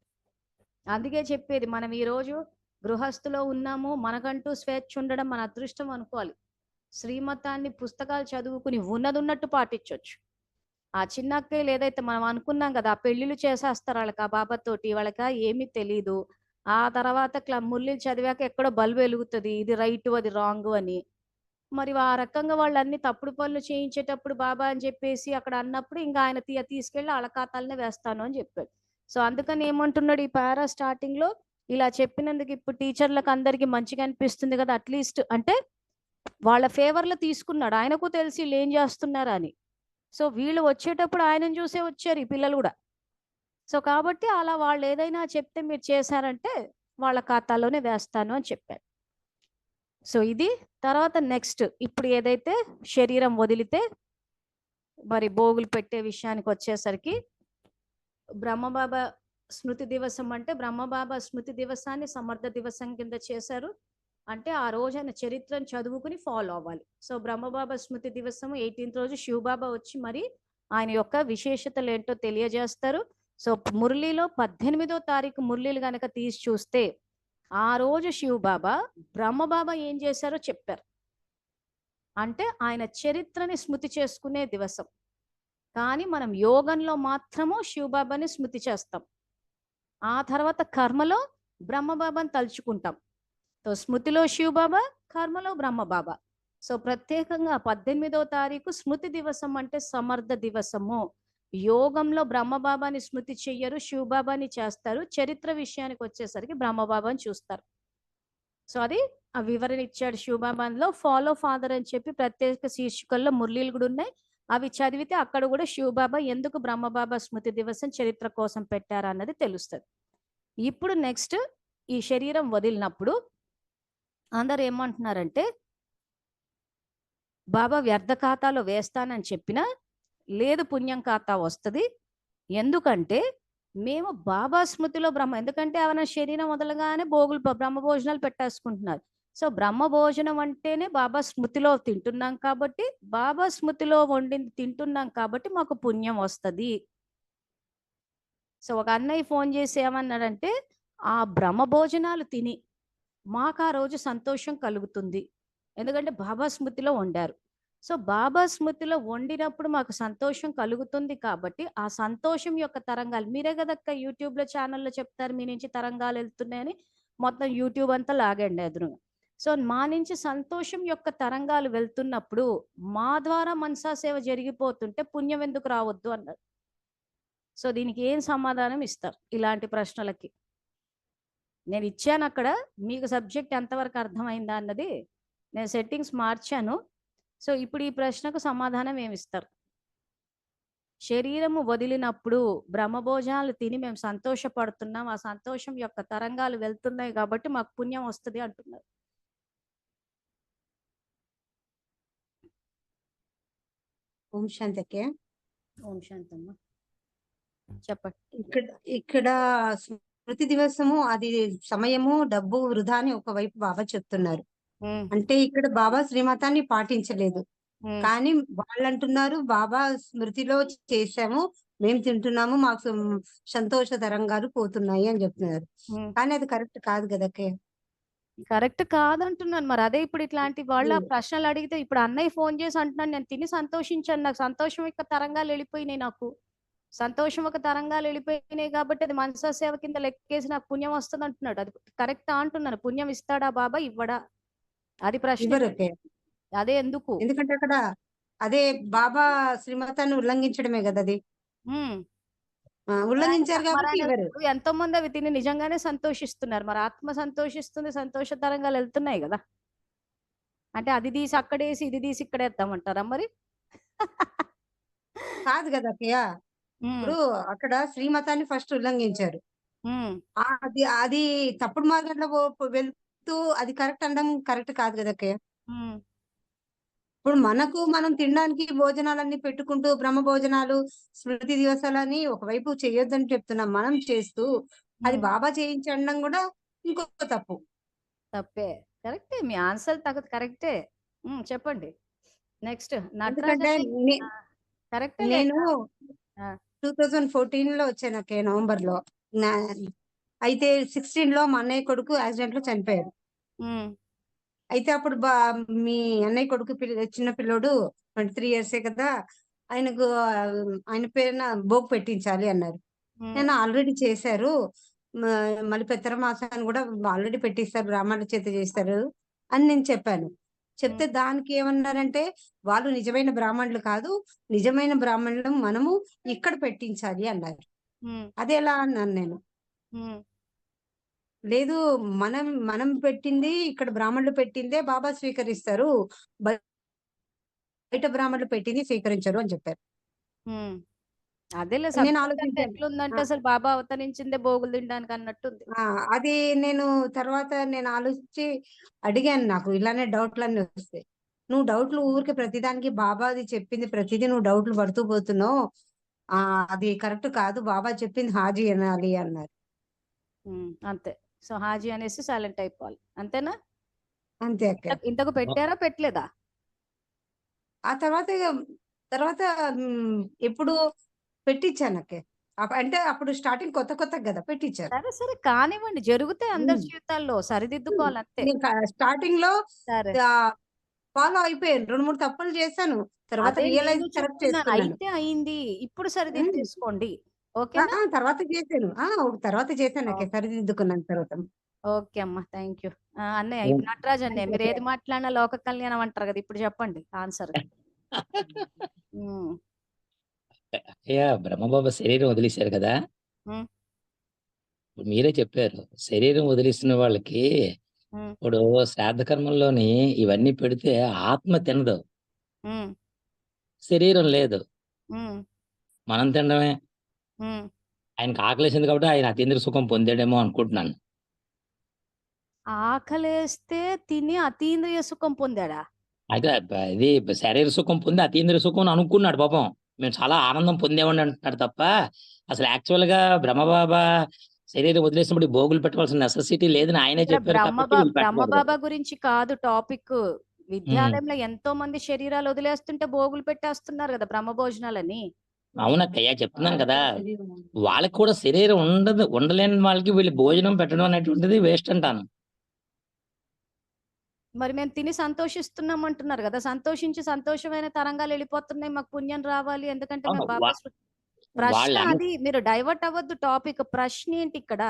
అందుకే చెప్పేది, మనం ఈరోజు గృహస్థులో ఉన్నాము, మనకంటూ స్వేచ్ఛ ఉండడం మన అదృష్టం అనుకోవాలి. శ్రీమతాన్ని పుస్తకాలు చదువుకుని ఉన్నట్టు పాటించవచ్చు. ఆ చిన్న అక్కయ్యలు ఏదైతే మనం అనుకున్నాం కదా, ఆ పెళ్లిళ్ళు చేసేస్తారు వాళ్ళకి, ఆ బాబాతోటి వాళ్ళకి ఏమీ తెలీదు. ఆ తర్వాత మురళీలు చదివాక ఎక్కడో బల్బు వెలుగుతుంది, ఇది రైట్ అది రాంగ్ అని. మరి ఆ రకంగా వాళ్ళు అన్ని తప్పుడు పనులు చేయించేటప్పుడు బాబా అని చెప్పేసి అక్కడ అన్నప్పుడు ఇంకా ఆయన తీసుకెళ్లి వాళ్ళ ఖాతాలనే వేస్తాను అని చెప్పాడు. సో అందుకని ఏమంటున్నాడు ఈ పారా స్టార్టింగ్ లో, ఇలా చెప్పినందుకు ఇప్పుడు టీచర్లకు అందరికి మంచిగా అనిపిస్తుంది కదా, అట్లీస్ట్ అంటే వాళ్ళ ఫేవర్ లో తీసుకున్నాడు. ఆయనకు తెలిసి వీళ్ళు ఏం చేస్తున్నారా అని. సో వీళ్ళు వచ్చేటప్పుడు ఆయనను చూసే వచ్చారు ఈ పిల్లలు కూడా. సో కాబట్టి అలా వాళ్ళు ఏదైనా చెప్తే మీరు చేశారంటే వాళ్ళ ఖాతాలోనే వేస్తాను అని చెప్పారు. సో ఇది తర్వాత నెక్స్ట్ ఇప్పుడు ఏదైతే శరీరం వదిలితే మరి భోగులు పెట్టే విషయానికి వచ్చేసరికి, బ్రహ్మబాబా స్మృతి దివసం అంటే బ్రహ్మబాబా స్మృతి దివసాన్ని సమర్థ దివసం కింద చేశారు. అంటే ఆ రోజు ఆయన చరిత్రను చదువుకుని ఫాలో అవ్వాలి. సో బ్రహ్మబాబా స్మృతి దివసం 18th రోజు శివబాబా వచ్చి మరి ఆయన యొక్క విశేషతలు ఏంటో తెలియజేస్తారు. సో మురళిలో 18వ తారీఖు మురళీలు గనక తీసి చూస్తే ఆ రోజు శివబాబా బ్రహ్మబాబా ఏం చేశారో చెప్పారు. అంటే ఆయన చరిత్రని స్మృతి చేసుకునే దివసం. కానీ మనం యోగంలో మాత్రము శివబాబాని స్మృతి చేస్తాం. ఆ తర్వాత కర్మలో బ్రహ్మబాబాని తలుచుకుంటాం. సో స్మృతిలో శివబాబా, కర్మలో బ్రహ్మబాబా. సో ప్రత్యేకంగా 18వ తారీఖు స్మృతి దివసం అంటే సమర్థ దివసము. యోగంలో బ్రహ్మబాబాని స్మృతి చెయ్యరు, శివబాబాని చేస్తారు. చరిత్ర విషయానికి వచ్చేసరికి బ్రహ్మబాబాని చూస్తారు. సో అది ఆ వివరణ ఇచ్చాడు శివబాబాలో. ఫాలో ఫాదర్ అని చెప్పి ప్రత్యేక శీర్షికల్లో మురళీలు కూడా ఉన్నాయి. అవి చదివితే అక్కడ కూడా శివబాబా ఎందుకు బ్రహ్మబాబా స్మృతి దివసం చరిత్ర కోసం పెట్టారా అన్నది తెలుస్తుంది. ఇప్పుడు నెక్స్ట్ ఈ శరీరం వదిలినప్పుడు అందరు ఏమంటున్నారంటే, బాబా వ్యర్థ ఖాతాలో వేస్తానని చెప్పినా లేదు, పుణ్యం ఖాతా వస్తుంది. ఎందుకంటే మేము బాబా స్మృతిలో ఎందుకంటే ఏమైనా శరీరం వదలగానే బ్రహ్మ భోజనాలు పెట్టేసుకుంటున్నారు. సో బ్రహ్మ భోజనం అంటేనే బాబా స్మృతిలో తింటున్నాం కాబట్టి, బాబా స్మృతిలో వండింది తింటున్నాం కాబట్టి మాకు పుణ్యం వస్తుంది. సో ఒక అన్నయ్య ఫోన్ చేసి ఏమన్నాడంటే, ఆ బ్రహ్మ భోజనాలు తిని మాకు ఆ రోజు సంతోషం కలుగుతుంది, ఎందుకంటే బాబా స్మృతిలో వండారు. సో బాబా స్మృతిలో వండినప్పుడు మాకు సంతోషం కలుగుతుంది కాబట్టి ఆ సంతోషం యొక్క తరంగాలు, మీరే కదక్క యూట్యూబ్లో ఛానల్లో చెప్తారు మీ నుంచి తరంగాలు వెళ్తున్నాయని, మొత్తం యూట్యూబ్ అంతా లాగండి ఎదురు. సో మా నుంచి సంతోషం యొక్క తరంగాలు వెళ్తున్నప్పుడు మా ద్వారా మనసా సేవ జరిగిపోతుంటే పుణ్యం ఎందుకు రావద్దు అన్నారు. సో దీనికి ఏం సమాధానం ఇస్తారు ఇలాంటి ప్రశ్నలకి? నేను ఇచ్చాను అక్కడ, మీకు సబ్జెక్ట్ ఎంతవరకు అర్థమైందా అన్నది నేను సెట్టింగ్స్ మార్చాను. సో ఇప్పుడు ఈ ప్రశ్నకు సమాధానం ఏమిస్తారు? శరీరము వదిలినప్పుడు బ్రహ్మభోజనాలు తిని మేము సంతోషపడుతున్నాం, ఆ సంతోషం యొక్క తరంగాలు వెళ్తున్నాయి కాబట్టి మాకు పుణ్యం వస్తుంది అంటున్నారు. ఓం శాంతకే. ఓం శాంతమ్మ, చెప్పండి. ఇక్కడ ఇక్కడ స్మృతి దివసము అది సమయము డబ్బు వృధా అని ఒకవైపు బాబా చెప్తున్నారు. ఉమ్, అంటే ఇక్కడ బాబా శ్రీమతాన్ని పాటించలేదు, ఉమ్, కానీ వాళ్ళు అంటున్నారు బాబా స్మృతిలో చేశాము, మేము తింటున్నాము, మాకు సంతోష తరంగాలు పోతున్నాయి అని చెప్తున్నారు. ఉమ్. కానీ అది కరెక్ట్ కాదు కదకే. కరెక్ట్ కాదంటున్నాను. మరి అదే ఇప్పుడు ఇట్లాంటి వాళ్ళ ప్రశ్నలు అడిగితే ఇప్పుడు అన్నయ్య ఫోన్ చేసి అంటున్నాను, నేను తిని సంతోషించాను, నాకు సంతోషం యొక్క తరంగాలు వెళ్ళిపోయినాయి, నాకు సంతోషం ఒక తరంగాలు వెళ్ళిపోయినాయి కాబట్టి అది మనసా సేవ కింద లెక్కేసి నాకు పుణ్యం వస్తుంది అంటున్నాడు. అది కరెక్టా అంటున్నాను. పుణ్యం ఇస్తాడా బాబా, ఇవ్వడా? అది ప్రశ్న. ఇవ్వరకే. అదే ఎందుకు? ఎందుకంటే అక్కడ అదే బాబా శ్రీమతాన్ని ఉల్లంఘించడమే కదా అది. ఉమ్. ఉల్లంఘించారు మరి కాబట్టి ఆయన ఇవ్వరు. ఇప్పుడు ఎంతో మంది అవి తిని నిజంగానే సంతోషిస్తున్నారు. మరి ఆత్మ సంతోషిస్తుంది, సంతోష తరంగాలు వెళ్తున్నాయి కదా. అంటే అది తీసి అక్కడేసి ఇది తీసి ఇక్కడ వేద్దామంటారా మరి? కాదు కదా అక్కయ్య. ఉమ్, ఇప్పుడు అక్కడ శ్రీమతాన్ని ఫస్ట్ ఉల్లంఘించారు. ఉమ్, అది అది తప్పుడు మార్గంలో వెళ్తూ అది కరెక్ట్ అనడం కరెక్ట్ కాదు కదా అక్కయ్య. ఉమ్, ఇప్పుడు మనం తినడానికి భోజనాలన్నీ పెట్టుకుంటూ బ్రహ్మ భోజనాలు స్మృతి దివసాలని ఒకవైపు చేయొద్దని చెప్తున్నాం, మనం చేస్తూ అది ఉమ్. బాబా చేయించడం కూడా ఇంకో తప్పు. తప్పే. కరెక్టే, మీ ఆన్సర్ కరెక్టే. చెప్పండి. నెక్స్ట్ ఎందుకంటే నటరాజన్. కరెక్టే నేను ఆ, 2014 లో వచ్చాను అక్కయ్య, నవంబర్ లో. అయితే 16 లో మా అన్నయ్య కొడుకు యాక్సిడెంట్ లో చనిపోయాడు. ఉమ్, అయితే అప్పుడు మీ అన్నయ్య కొడుకు చిన్న పిల్లోడు 23 ఇయర్సే కదా, ఆయనకు ఆయన పేరున బోక్ పెట్టించాలి అన్నారు. ఉమ్, నేను ఆల్రెడీ చేశారు, మళ్ళీ పెత్తర మాసాన్ని కూడా ఆల్రెడీ పెట్టిస్తారు, బ్రాహ్మణుల చేత చేస్తారు అని నేను చెప్పాను. చెప్తే దానికి ఏమన్నారంటే వాళ్ళు నిజమైన బ్రాహ్మణులు కాదు, నిజమైన బ్రాహ్మణులు మనము ఇక్కడ పెట్టించాలి అన్నారు. ఉమ్, అది ఎలా అన్నాను నేను. ఉమ్. లేదు, మనం మనం పెట్టింది ఇక్కడ బ్రాహ్మణులు పెట్టిందే బాబా స్వీకరిస్తారు, బయట బ్రాహ్మణులు పెట్టింది స్వీకరించరు అని చెప్పారు. ఉమ్. అదేలే, నేను సబ్జెక్ట్ అంటే ఆలోచించాను. ఎట్లుందంటే అసలు బాబా అవతరించిందే బోగులు తినడానికి అన్నట్టుంది. అది నేను తర్వాత నేను ఆలోచించి అడిగాను, నాకు ఇలానే డౌట్లన్నీ వస్తాయి. నువ్వు డౌట్లు ఊరికే ప్రతిదానికి బాబాది చెప్పింది ప్రతిదీ నువ్వు డౌట్లు పడుతూ పోతున్నావు, అది కరెక్ట్ కాదు, బాబా చెప్పింది హాజీ అనాలి అన్నారు. అంతే. సో హాజీ అనేసి సైలెంట్ అయిపోవాలి, అంతేనా? అంతే అక్క. ఇంతకు పెట్టారా పెట్టలేదా? ఆ తర్వాత ఎప్పుడు పెట్టించాను అక్క. అంటే అప్పుడు స్టార్టింగ్ కొత్త కదా పెట్టించారు. సరే సరే కానివ్వండి, జరుగుతాయి అందరి జీవితాల్లో, సరిదిద్దుకోవాలి అంతే. స్టార్టింగ్ లో సరే, ఫాలో అయిపోయాను, 2-3 తప్పులు చేశాను, తర్వాత అదే రియలైజ్ నేను కరెక్ట్ చెప్తున్నాను. చేసుకున్నాను. అయితే అయింది, ఇప్పుడు సరిదిద్దేసుకోండి. ఓకేనా? తర్వాత చేశాను, తర్వాత చేశాను అక్క, సరిదిద్దుకున్నాను తర్వాత. ఓకే అమ్మా, థ్యాంక్ యూ. అన్నయ్య, ఇప్పుడు నటరాజ్ అన్నయ్య, మీరు ఏది మాట్లాడినా లోక కళ్యాణం అంటారు కదా, ఇప్పుడు చెప్పండి ఆన్సర్. అయ్యా, బ్రహ్మబాబా శరీరం వదిలేశారు కదా. ఉమ్. ఇప్పుడు మీరే చెప్పారు, శరీరం వదిలేసిన వాళ్ళకి ఇప్పుడు శ్రాద్ధ కర్మల్లోని ఇవన్నీ పెడితే ఆత్మ తినదు, శరీరం లేదు, మనం తినడమే. ఆయనకు ఆకలేసింది కాబట్టి ఆయన అతీంద్రియ సుఖం పొందాడేమో అనుకుంటున్నాను. ఆకలేస్తే తిని అతీంద్రియ సుఖం పొందాడా? అయితే ఇది శరీర సుఖం పొంది అతీంద్రియ సుఖం అని అనుకున్నాడు పాపం. మేము చాలా ఆనందం పొందేవాడిని అంటున్నాడు తప్ప, అసలు యాక్చువల్ గా బ్రహ్మబాబా శరీరం వదిలేసినప్పుడు ఈ భోగులు పెట్టవలసిన నెసెసిటీ లేదని ఆయనే చెప్పారు కాబట్టి వీళ్ళు బ్రహ్మబాబా పెట్టకూడదు. గురించి కాదు టాపిక్. విద్యాలయంలో ఎంతో మంది శరీరాలు వదిలేస్తుంటే భోగులు పెట్టేస్తున్నారు కదా బ్రహ్మ భోజనాలని. అవునక్కయ్య, చెప్తున్నాను కదా, వాళ్ళకి కూడా శరీరం ఉండదు, ఉండలేని వాళ్ళకి వీళ్ళు భోజనం పెట్టడం అనేటువంటిది వేస్ట్ అంటాను. మరి మేము తిని సంతోషిస్తున్నాం అంటున్నారు కదా, సంతోషించి సంతోషమైన తరంగాలు వెళ్ళిపోతున్నాయి, మాకు పుణ్యం రావాలి, ఎందుకంటే అవును, మేము బాబా ప్రశ్న వాళ్ళు అది, మీరు డైవర్ట్ అవ్వద్దు టాపిక్. ప్రశ్న ఏంటి ఇక్కడ?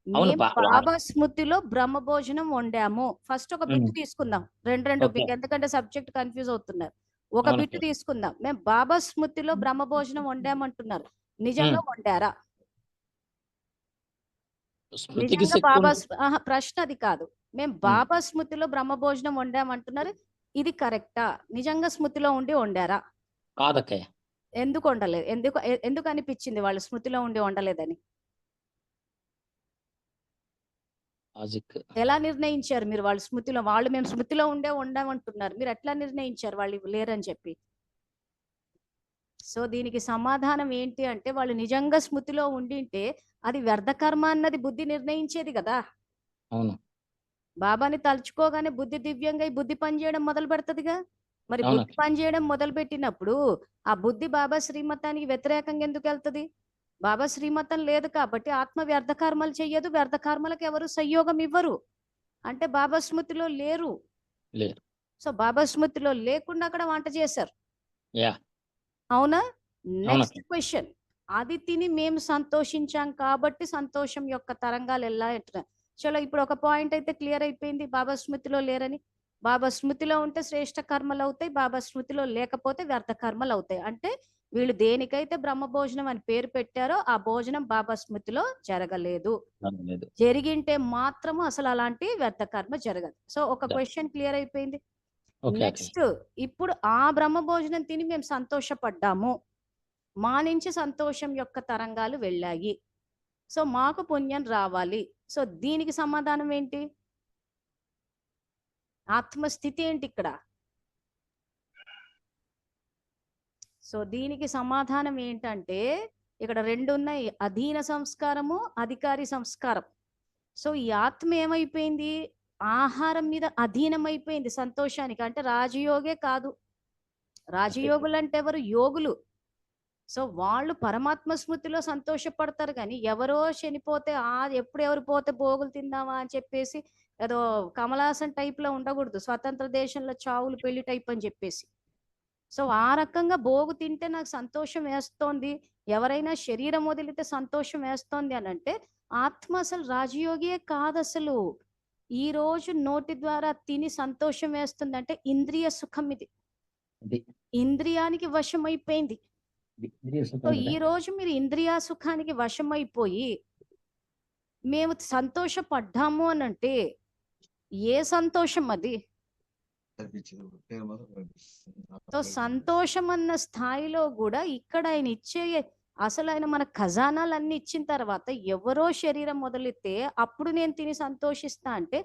అవును మేము బాబా స్మృతిలో బ్రహ్మ భోజనం వండాము. ఫస్ట్ ఒక బిట్ తీసుకుందాం, రెండు బిట్, ఎందుకంటే సబ్జెక్ట్ కన్ఫ్యూజ్ అవుతున్నారు. ఒక బిట్ తీసుకుందాం. మేము బాబా స్మృతిలో బ్రహ్మ భోజనం వండామంటున్నారు, నిజంగా వండారా? నిజంగా బాబా ప్రశ్న అది కాదు. మేము బాబా స్మృతిలో బ్రహ్మ భోజనం వండామంటున్నారు, ఇది కరెక్టా? నిజంగా స్మృతిలో ఉండి వండారా? కాదక్కయ్య, ఎందుకు వండలేదు? ఎందుకు అనిపించింది వాళ్ళు స్మృతిలో ఉండి వండలేదని? లాజిక్. ఎలా నిర్ణయించారు మీరు వాళ్ళు స్మృతిలో? వాళ్ళు మేము స్మృతిలో ఉండే వండామంటున్నారు. మీరు ఎట్లా నిర్ణయించారు వాళ్ళు లేరని చెప్పి? సో దీనికి సమాధానం ఏంటి అంటే, వాళ్ళు నిజంగా స్మృతిలో ఉండింటే అది వ్యర్థ కర్మ అన్నది బుద్ధి నిర్ణయించేది కదా. అవును. బాబాని తలుచుకోగానే బుద్ధి దివ్యంగా ఈ బుద్ధి పనిచేయడం మొదలు పెడతదిగా. మరి అవును. బుద్ధి పనిచేయడం మొదలు పెట్టినప్పుడు ఆ బుద్ధి బాబా శ్రీమతానికి వ్యతిరేకంగా ఎందుకు వెళ్తది? బాబా శ్రీమతం లేదు కాబట్టి ఆత్మ వ్యర్థ కర్మలు చెయ్యదు, వ్యర్థ కర్మలకు ఎవరు సంయోగం ఇవ్వరు. అంటే బాబా స్మృతిలో లేరు. లేరు. సో బాబా స్మృతిలో లేకుండా అక్కడ వంట చేశారు. యా. అవునా? నెక్స్ట్ అవునక్క. క్వశ్చన్, అది తిని మేము సంతోషించాం కాబట్టి సంతోషం యొక్క తరంగాలు ఎలా ఎట్లా. చలో ఇప్పుడు ఒక పాయింట్ అయితే క్లియర్ అయిపోయింది, బాబా స్మృతిలో లేరని. బాబా స్మృతిలో ఉంటే శ్రేష్ఠ కర్మలు అవుతాయి, బాబా స్మృతిలో లేకపోతే వ్యర్థ కర్మలు అవుతాయి. అంటే వీళ్ళు దేనికైతే బ్రహ్మ భోజనం అని పేరు పెట్టారో ఆ భోజనం బాబా స్మృతిలో జరగలేదు. లేదు. జరిగింటే మాత్రము అసలు అలాంటి వ్యర్థ కర్మ జరగదు. సో ఒక Yeah. క్వశ్చన్ క్లియర్ అయిపోయింది. ఓకే. నెక్స్ట్, ఇప్పుడు ఆ బ్రహ్మ భోజనం తిని మేము సంతోషపడ్డాము, మా నుంచి సంతోషం యొక్క తరంగాలు వెళ్ళాయి, సో మాకు పుణ్యం రావాలి. సో దీనికి సమాధానం ఏంటి? ఆత్మస్థితి ఏంటి ఇక్కడ? సో దీనికి సమాధానం ఏంటంటే, ఇక్కడ రెండు ఉన్నాయి, అధీన సంస్కారము, అధికారి సంస్కారం. సో ఈ ఆత్మ ఏమైపోయింది? ఆహారం మీద అధీనమైపోయింది సంతోషానికి. అంటే రాజయోగే కాదు. రాజయోగులు అంటే ఎవరు? యోగులు. సో వాళ్ళు పరమాత్మ స్మృతిలో సంతోషపడతారు, కానీ ఎవరో చనిపోతే ఎప్పుడు ఎవరు పోతే భోగులు తిందామా అని చెప్పేసి ఏదో కమలాసన్ టైప్ లో ఉండకూడదు. స్వతంత్ర దేశంలో చావులు పెళ్లి టైప్ అని చెప్పేసి. సో ఆ రకంగా భోగు తింటే నాకు సంతోషం వేస్తోంది, ఎవరైనా శరీరం వదిలితే సంతోషం వేస్తోంది అని అంటే ఆత్మ అసలు రాజయోగియే కాదు. అసలు ఈ రోజు నోటి ద్వారా తిని సంతోషం వేస్తుంది అంటే ఇంద్రియ సుఖం. ఇది ఇంద్రియానికి వశం అయిపోయింది. సో ఈ రోజు మీరు ఇంద్రియ సుఖానికి వశమైపోయి మేము సంతోషపడ్డాము అని అంటే ఏ సంతోషం అది? సో సంతోషం అన్న స్థాయిలో కూడా ఇక్కడ ఆయన ఇచ్చే, అసలు ఆయన మన ఖజానాలన్నీ ఇచ్చిన తర్వాత ఎవరో శరీరం మొదలెత్తే అప్పుడు నేను తిని సంతోషిస్తా అంటే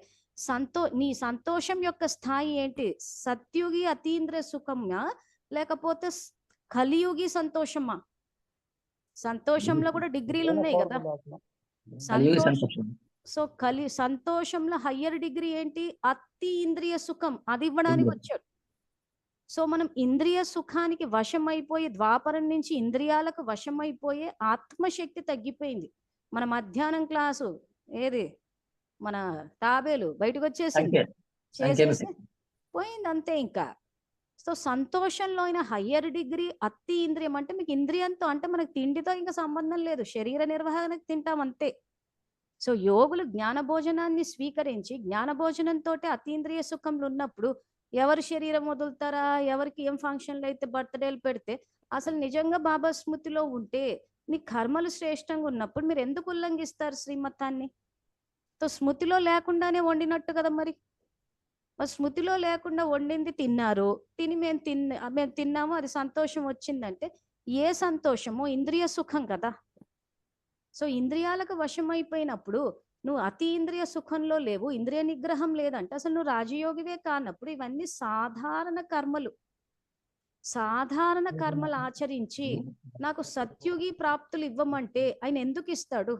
నీ సంతోషం యొక్క స్థాయి ఏంటి? సత్యుగి అతీంద్రియ సుఖమా లేకపోతే కలియుగి సంతోషమా? సంతోషంలో కూడా డిగ్రీలు ఉన్నాయి కదా. సంతోషం, సో సంతోషంలో హయ్యర్ డిగ్రీ ఏంటి? అతి ఇంద్రియ సుఖం, అది ఇవ్వడానికి వచ్చాడు. సో మనం ఇంద్రియ సుఖానికి వశమైపోయి, ద్వాపరం నుంచి ఇంద్రియాలకు వశమైపోయే ఆత్మశక్తి తగ్గిపోయింది. మన మధ్యాహ్నం క్లాసు ఏది, మన తాబేలు బయటకు వచ్చేసింది, చేసేసి పోయింది అంతే ఇంకా. సో సంతోషంలో అయిన హయ్యర్ డిగ్రీ అతి ఇంద్రియం. అంటే మీకు ఇంద్రియంతో అంటే మనకు తిండితో ఇంకా సంబంధం లేదు, శరీర నిర్వహణకు తింటాం అంతే. సో యోగులు జ్ఞాన భోజనాన్ని స్వీకరించి జ్ఞాన భోజనంతో అతీంద్రియ సుఖంలో ఉన్నప్పుడు ఎవరు శరీరం వదులుతారా, ఎవరికి ఏం ఫంక్షన్లు అయితే బర్త్డేలు పెడితే, అసలు నిజంగా బాబా స్మృతిలో ఉంటే మీ కర్మలు శ్రేష్టంగా ఉన్నప్పుడు మీరు ఎందుకు ఉల్లంఘిస్తారు శ్రీమతాన్ని? సో స్మృతిలో లేకుండానే వండినట్టు కదా మరి. స్మృతిలో లేకుండా వండింది తిన్నారు, తిని మేము తిన్నాము, అది సంతోషం వచ్చిందంటే ఏ సంతోషమో? ఇంద్రియ సుఖం కదా. సో ఇంద్రియాలకు వశమైపోయినప్పుడు నువ్వు అతి ఇంద్రియ సుఖంలో లేవు, ఇంద్రియ నిగ్రహం లేదంటే అసలు నువ్వు రాజయోగివే కానప్పుడు ఇవన్నీ సాధారణ కర్మలు. సాధారణ కర్మలు ఆచరించి నాకు సత్యుగి ప్రాప్తులు ఇవ్వమంటే ఆయన ఎందుకు ఇస్తాడు?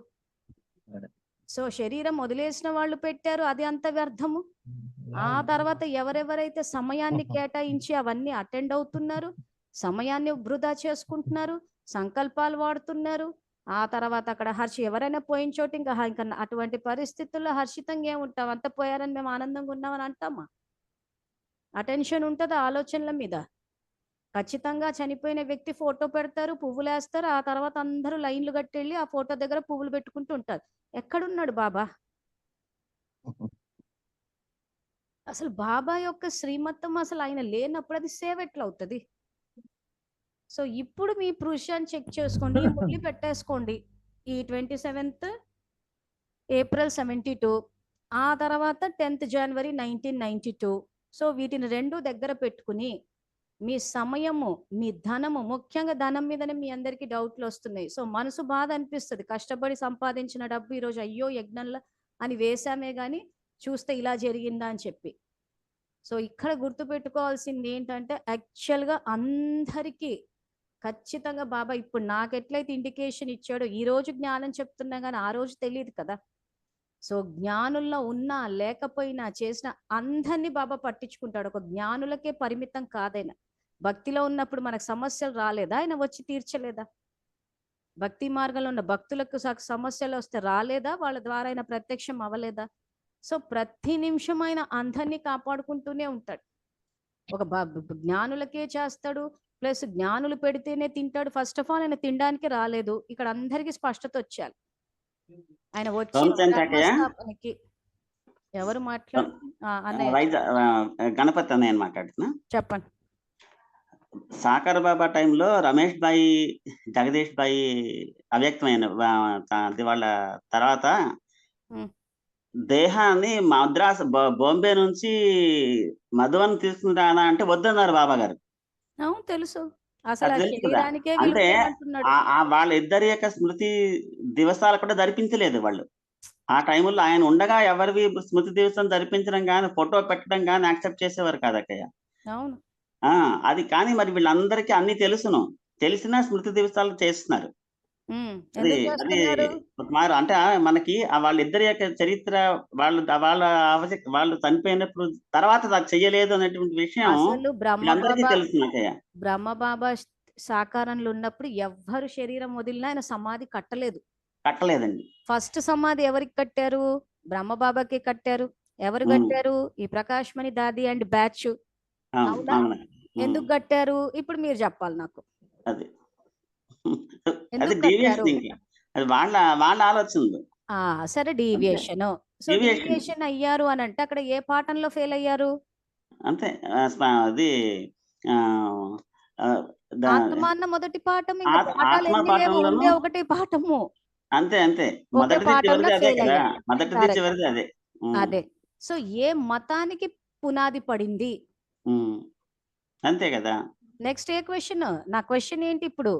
సో శరీరం వదిలేసిన వాళ్ళు పెట్టారు, అది అంత వ్యర్థము. ఆ తర్వాత ఎవరెవరైతే సమయాన్ని కేటాయించి అవన్నీ అటెండ్ అవుతున్నారు, సమయాన్ని వృధా చేసుకుంటున్నారు, సంకల్పాలు వాడుతున్నారు, ఆ తర్వాత అక్కడ ఎవరైనా పోయిన చోటు ఇంకా అటువంటి పరిస్థితుల్లో హర్షితంగా ఏముంటాం? అంత పోయారని మేము ఆనందంగా ఉన్నామని అంటామా? అటెన్షన్ ఉంటుందా ఆలోచనల మీద? ఖచ్చితంగా చనిపోయిన వ్యక్తి ఫోటో పెడతారు, పువ్వులు వేస్తారు, ఆ తర్వాత అందరూ లైన్లు కట్టెళ్ళి ఆ ఫోటో దగ్గర పువ్వులు పెట్టుకుంటూ ఉంటారు. ఎక్కడున్నాడు బాబా? అసలు బాబా యొక్క శ్రీమతం అసలు ఆయన లేనప్పుడు అది సేవ్ ఎట్లా అవుతుంది? సో ఇప్పుడు మీ పురుషాన్ని చెక్ చేసుకోండి, మురళి పెట్టేసుకోండి. ఈ 27th ఏప్రిల్ 72, ఆ తర్వాత 10th జనవరి 1992. సో వీటిని రెండు దగ్గర పెట్టుకుని మీ సమయము, మీ ధనము, ముఖ్యంగా ధనం మీదనే మీ అందరికీ డౌట్లు వస్తున్నాయి. సో మనసు బాధ అనిపిస్తుంది. కష్టపడి సంపాదించిన డబ్బు ఈరోజు అయ్యో యజ్ఞంలో అని వేసామే గాని చూస్తే ఇలా జరిగిందా అని చెప్పి. సో ఇక్కడ గుర్తుపెట్టుకోవాల్సింది ఏంటంటే యాక్చువల్గా అందరికీ ఖచ్చితంగా బాబా ఇప్పుడు నాకు ఎట్లయితే ఇండికేషన్ ఇచ్చాడో ఈ రోజు జ్ఞానం చెప్తున్నా కానీ ఆ రోజు తెలియదు కదా. సో జ్ఞానుల్లో ఉన్నా లేకపోయినా చేసిన అందరినీ బాబా పట్టించుకుంటాడు. ఒక జ్ఞానులకే పరిమితం కాదైనా. భక్తిలో ఉన్నప్పుడు మనకు సమస్యలు రాలేదా, ఆయన వచ్చి తీర్చలేదా? భక్తి మార్గంలో ఉన్న భక్తులకు సమస్యలు వస్తే రాలేదా, వాళ్ళ ద్వారా ఆయన ప్రత్యక్షం అవ్వలేదా? సో ప్రతి నిమిషం ఆయన అందరినీ కాపాడుకుంటూనే ఉంటాడు. ఒక జ్ఞానులకే చేస్తాడు, ప్లస్ జ్ఞానులు పెడితేనే తింటాడు. ఫస్ట్ ఆఫ్ ఆల్ ఆయన తినడానికి రాలేదు, ఇక్కడ అందరికి స్పష్టత వచ్చాలి. ఆయన వచ్చి ధర్మస్థాపనకి ఎవరు మాట్లాడు గణపతి అన్నయ్య మాట్లాడుతున్నా. చెప్పండి. సాకర్ బాబా టైంలో రమేష్ భాయ్, జగదీష్ భాయ్ అవ్యక్తమైన వాళ్ళ తర్వాత దేహాన్ని మద్రాస్ బాంబే నుంచి మధువన్ తీసుకుంటానా అంటే వద్దన్నారు బాబా గారు. అవును తెలుసు. అసలు అంటే వాళ్ళ ఇద్దరి యొక్క స్మృతి దివసాలు కూడా ధరిపించలేదు వాళ్ళు. ఆ టైంలో ఆయన ఉండగా ఎవరివి స్మృతి దివసం ధరిపించడం కానీ ఫోటో పెట్టడం కానీ యాక్సెప్ట్ చేసేవారు కాదక్కయ్య. అవును. అది కానీ మరి వీళ్ళందరికీ అన్ని తెలిసినా స్మృతి దివసాలు చేస్తున్నారు. అది అంటే మనకి వాళ్ళిద్దరి యొక్క చరిత్ర వాళ్ళు చనిపోయినప్పుడు తర్వాత చెయ్యలేదు అనేటువంటి విషయం అందరికీ తెలుసు. బ్రహ్మబాబా సాకారంలో ఉన్నప్పుడు ఎవ్వరు శరీరం వదిలినా ఆయన సమాధి కట్టలేదండి. ఫస్ట్ సమాధి ఎవరికి కట్టారు? బ్రహ్మబాబాకి కట్టారు. ఎవరు కట్టారు? ఈ ప్రకాశ్మణి దాది అండ్ బ్యాచ్. ఎందుకు కట్టారు ఇప్పుడు మీరు చెప్పాలి నాకు. అది వాళ్ళ ఆలోచనలు. సరే డీవియేషన్. సో డీవియేషన్ అయ్యారు అని అంటే అక్కడ ఏ పాఠంలో ఫెయిల్ అయ్యారు? అంతే అది ఆత్మాన్న మొదటి పాఠం, ఒకటి పాఠము. అంతే మొదటిది చివరిది అదే. అదే. సో ఏ మతానికి పునాది పడింది? అంతే కదా. నెక్స్ట్ ఏ క్వశ్చన్? నా క్వశ్చన్ ఏంటి ఇప్పుడు